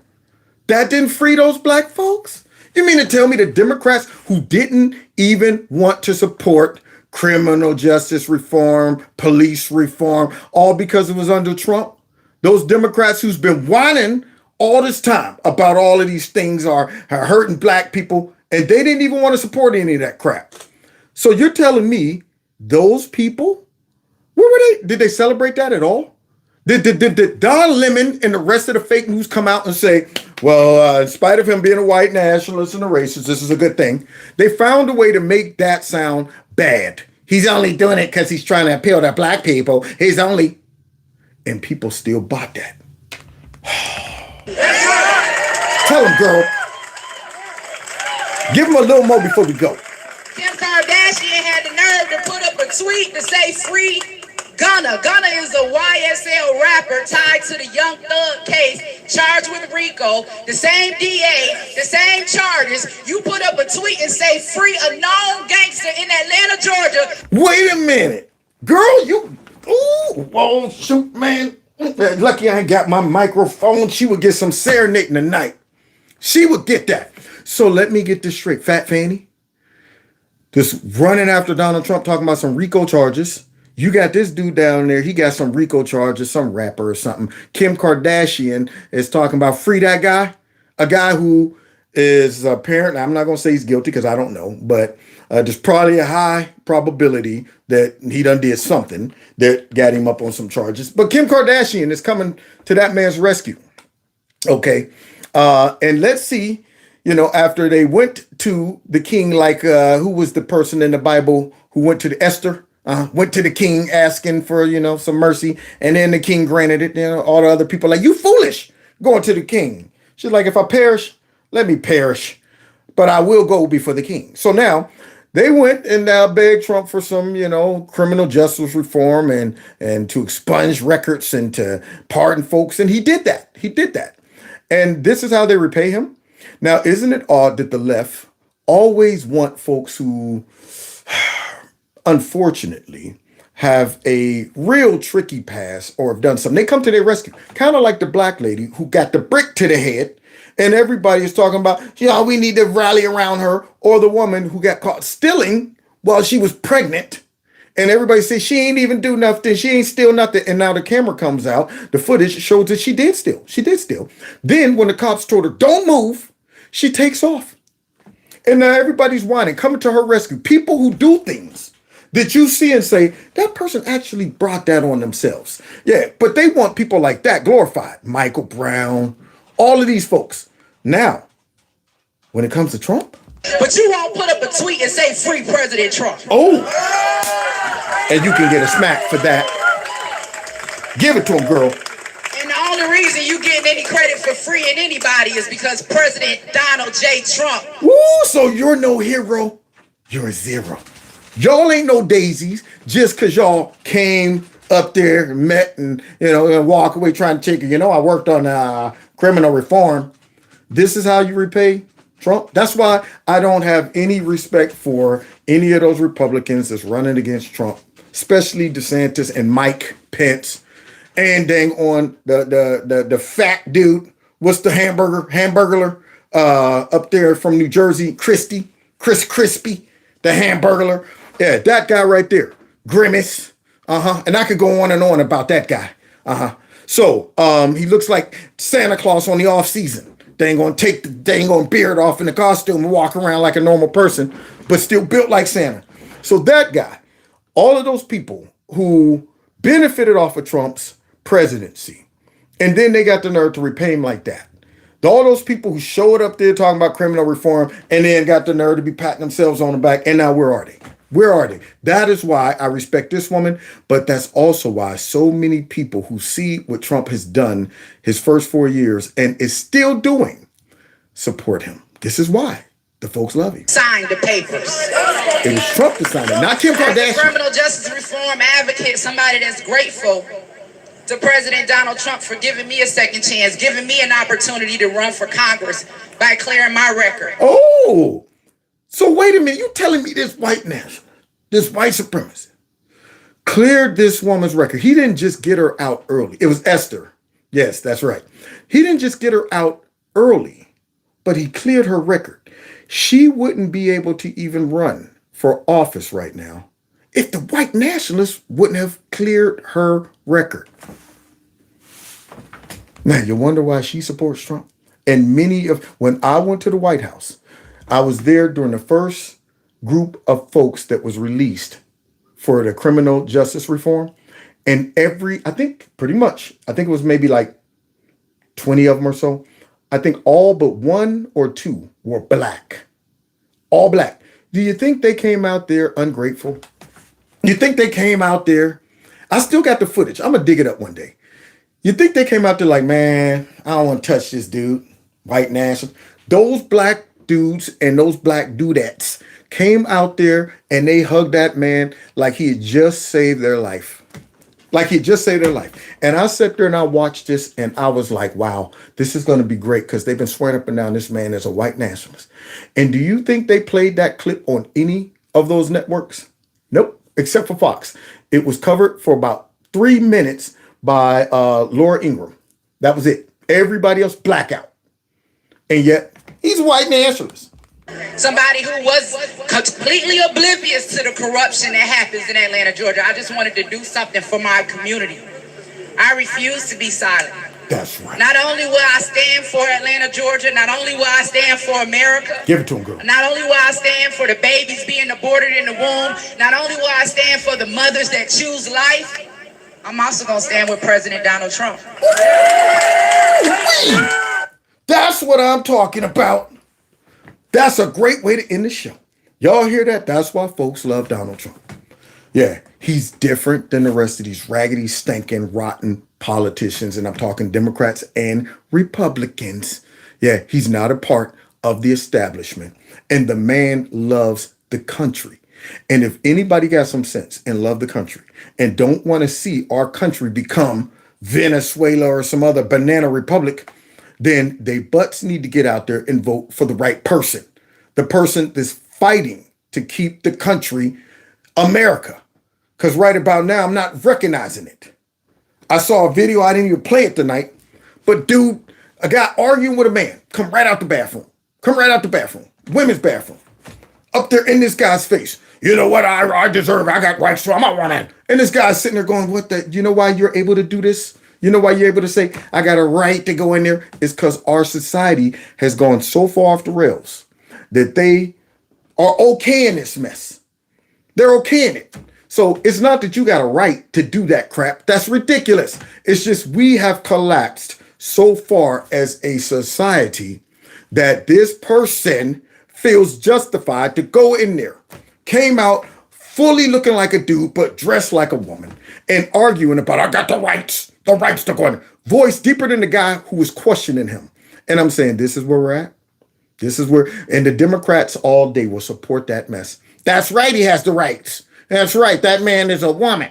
That didn't free those black folks? You mean to tell me the Democrats who didn't even want to support criminal justice reform, police reform, all because it was under Trump? Those Democrats who's been whining all this time about all of these things are hurting black people, and they didn't even want to support any of that crap. So you're telling me those people, where were they? Did they celebrate that at all? Did Don Lemon and the rest of the fake news come out and say, well, in spite of him being a white nationalist and a racist, this is a good thing? They found a way to make that sound bad. He's only doing it because he's trying to appeal to black people. And people still bought that. Tell him, girl. Give him a little more before we go. Kim Kardashian had the nerve to put up a tweet to say free Gunna. Gunna is a YSL rapper tied to the Young Thug case, charged with RICO, the same DA, the same charges. You put up a tweet and say free a known gangster in Atlanta, Georgia. Wait a minute. Girl, you... Ooh, oh, shoot, man. Lucky I ain't got my microphone. She would get some serenading tonight. She would get that. So let me get this straight. Fat Fanny, just running after Donald Trump talking about some RICO charges. You got this dude down there. He got some RICO charges, some rapper or something. Kim Kardashian is talking about free that guy. A guy who is apparently, I'm not going to say he's guilty because I don't know, but there's probably a high probability that he done did something that got him up on some charges. But Kim Kardashian is coming to that man's rescue. Okay. And let's see, you know, after they went to the king, like who was the person in the Bible who went to the Esther? Went to the king asking for, you know, some mercy. And then the king granted it. You know, all the other people like, you foolish, going to the king. She's like, if I perish, let me perish. But I will go before the king. So now they went and begged Trump for some, you know, criminal justice reform and to expunge records and to pardon folks. And he did that. He did that. And this is how they repay him. Now, isn't it odd that the left always want folks who unfortunately have a real tricky past or have done something? They come to their rescue, kind of like the black lady who got the brick to the head and everybody is talking about, you know, we need to rally around her, or the woman who got caught stealing while she was pregnant. And everybody says she ain't even do nothing. She ain't steal nothing. And now the camera comes out. The footage shows that she did steal. She did steal. Then when the cops told her, don't move, she takes off. And now everybody's whining, coming to her rescue. People who do things that you see and say, that person actually brought that on themselves. Yeah, but they want people like that glorified. Michael Brown, All of these folks. Now, when it comes to Trump. But you won't put up a tweet and say free President Trump. Oh. And you can get a smack for that. Give it to him, girl. And the only reason you getting any credit for freeing anybody is because President Donald J. Trump. Woo, so you're no hero. You're a zero. Y'all ain't no daisies just because y'all came up there and met and, and walk away trying to take it. I worked on criminal reform. This is how you repay Trump. That's why I don't have any respect for any of those Republicans that's running against Trump, especially DeSantis and Mike Pence. And dang on the fat dude, what's the hamburglar up there from New Jersey, Chris Crispy, the hamburglar. Yeah, that guy right there, Grimace. And I could go on and on about that guy. So he looks like Santa Claus on the off season. They ain't gonna take the dang on beard off in the costume and walk around like a normal person, but still built like Santa. So that guy, all of those people who benefited off of Trump's presidency, and then they got the nerve to repay him like that. All those people who showed up there talking about criminal reform and then got the nerve to be patting themselves on the back, and now where are they? Where are they? That is why I respect this woman, but that's also why so many people who see what Trump has done his first 4 years and is still doing support him. This is why the folks love him. Signed the papers. It was Trump that signed it, not Kim Kardashian. As a criminal justice reform advocate, somebody that's grateful to President Donald Trump for giving me a second chance, giving me an opportunity to run for Congress by clearing my record. Oh, so wait a minute. You telling me this white nationalist, this white supremacist, cleared this woman's record? He didn't just get her out early. It was Esther. Yes, that's right. He didn't just get her out early, but he cleared her record. She wouldn't be able to even run for office right now if the white nationalists wouldn't have cleared her record. Now, you wonder why she supports Trump? And when I went to the White House, I was there during the first group of folks that was released for the criminal justice reform. And I think it was maybe like 20 of them or so. I think all but one or two were black. All black. Do you think they came out there ungrateful? You think they came out there? I still got the footage. I'm going to dig it up one day. You think they came out there like, man, I don't want to touch this dude, white nationalist. Those black dudes and those black dudettes came out there and they hugged that man like he had just saved their life. Like he just saved their life. And I sat there and I watched this and I was like, wow, this is going to be great because they've been swearing up and down this man as a white nationalist. And do you think they played that clip on any of those networks? Nope, except for Fox. It was covered for about 3 minutes by Laura Ingraham. That was it. Everybody else blackout. And yet he's a white nationalist. Somebody who was completely oblivious to the corruption that happens in Atlanta, Georgia. I just wanted to do something for my community. I refuse to be silent. That's right. Not only will I stand for Atlanta, Georgia, not only will I stand for America. Give it to him, girl. Not only will I stand for the babies being aborted in the womb, not only will I stand for the mothers that choose life, I'm also going to stand with President Donald Trump. That's what I'm talking about. That's a great way to end the show. Y'all hear that? That's why folks love Donald Trump. Yeah, he's different than the rest of these raggedy, stinking, rotten politicians. And I'm talking Democrats and Republicans. Yeah, he's not a part of the establishment. And the man loves the country. And if anybody got some sense and love the country and don't want to see our country become Venezuela or some other banana republic, then they butts need to get out there and vote for the right person. The person that's fighting to keep the country America. Because right about now, I'm not recognizing it. I saw a video, I didn't even play it tonight. But dude, a guy arguing with a man, come right out the bathroom. Come right out the bathroom. Women's bathroom. Up there in this guy's face. You know what I deserve? I got rights, so I'm not one of that. And this guy's sitting there going, what the? You know why you're able to do this? You know why you're able to say, I got a right to go in there? It's because our society has gone so far off the rails that they are okay in this mess. They're okay in it. So it's not that you got a right to do that crap. That's ridiculous. It's just we have collapsed so far as a society that this person feels justified to go in there. Came out fully looking like a dude, but dressed like a woman and arguing about, I got the rights to go in. Voice deeper than the guy who was questioning him. And I'm saying, this is where we're at. This is where, and the Democrats all day will support that mess. That's right, he has the rights. That's right, that man is a woman.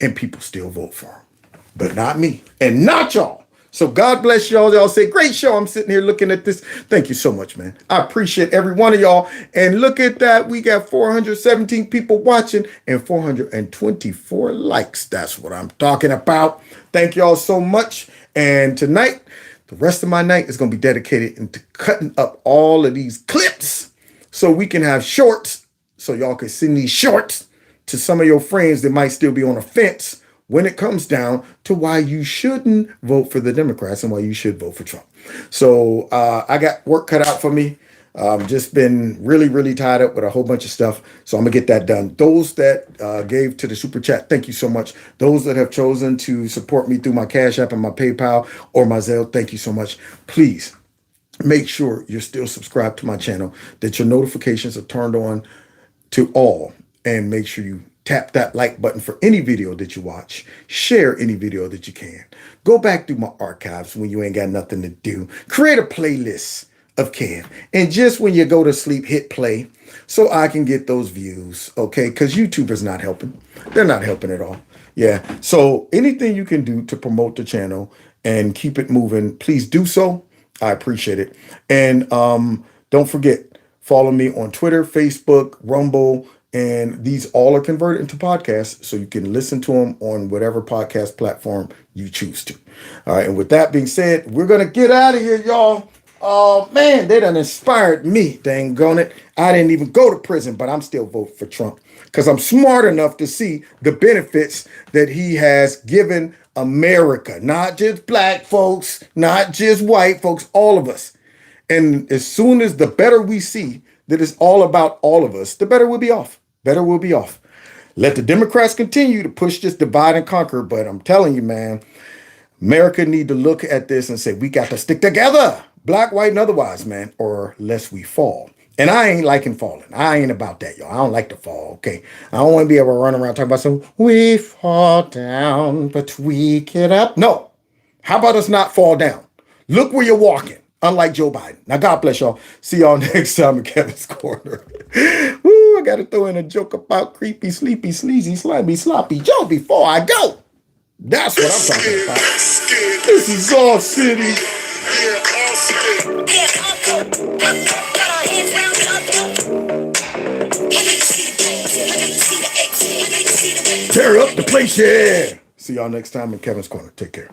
And people still vote for him. But not me, and not y'all. So God bless y'all. Y'all say, great show. I'm sitting here looking at this. Thank you so much, man. I appreciate every one of y'all. And look at that. We got 417 people watching and 424 likes. That's what I'm talking about. Thank y'all so much. And tonight, the rest of my night is going to be dedicated into cutting up all of these clips so we can have shorts, so y'all can send these shorts to some of your friends that might still be on the fence when it comes down to why you shouldn't vote for the Democrats and why you should vote for Trump. So I got work cut out for me. Just been really, really tied up with a whole bunch of stuff. So I'm going to get that done. Those that gave to the Super Chat, thank you so much. Those that have chosen to support me through my Cash App and my PayPal or my Zelle, thank you so much. Please make sure you're still subscribed to my channel, that your notifications are turned on to all, and make sure you tap that like button for any video that you watch. Share any video that you can. Go back through my archives when you ain't got nothing to do. Create a playlist of Ken. And just when you go to sleep, hit play so I can get those views, okay? Because YouTube is not helping. They're not helping at all. Yeah. So anything you can do to promote the channel and keep it moving, please do so. I appreciate it. And don't forget, follow me on Twitter, Facebook, Rumble, and these all are converted into podcasts, so you can listen to them on whatever podcast platform you choose to. All right, and with that being said, we're going to get out of here, y'all. Oh, man, they done inspired me, dang on it. I didn't even go to prison, but I'm still voting for Trump because I'm smart enough to see the benefits that he has given America, not just black folks, not just white folks, all of us. And as soon as the better we see that it's all about all of us, the better we'll be off. Better we'll be off. Let the Democrats continue to push this divide and conquer. But I'm telling you, man, America need to look at this and say, we got to stick together, black, white, and otherwise, man, or lest we fall. And I ain't liking falling. I ain't about that, y'all. I don't like to fall, okay? I don't want to be able to run around talking about some, we fall down, but we get up. No. How about us not fall down? Look where you're walking. Unlike Joe Biden. Now, God bless y'all. See y'all next time in Kevin's Corner. Woo, I got to throw in a joke about creepy, sleepy, sleazy, slimy, sloppy Joe before I go. That's what I'm talking about. This is All City. Tear up the place, yeah. See y'all next time in Kevin's Corner. Take care.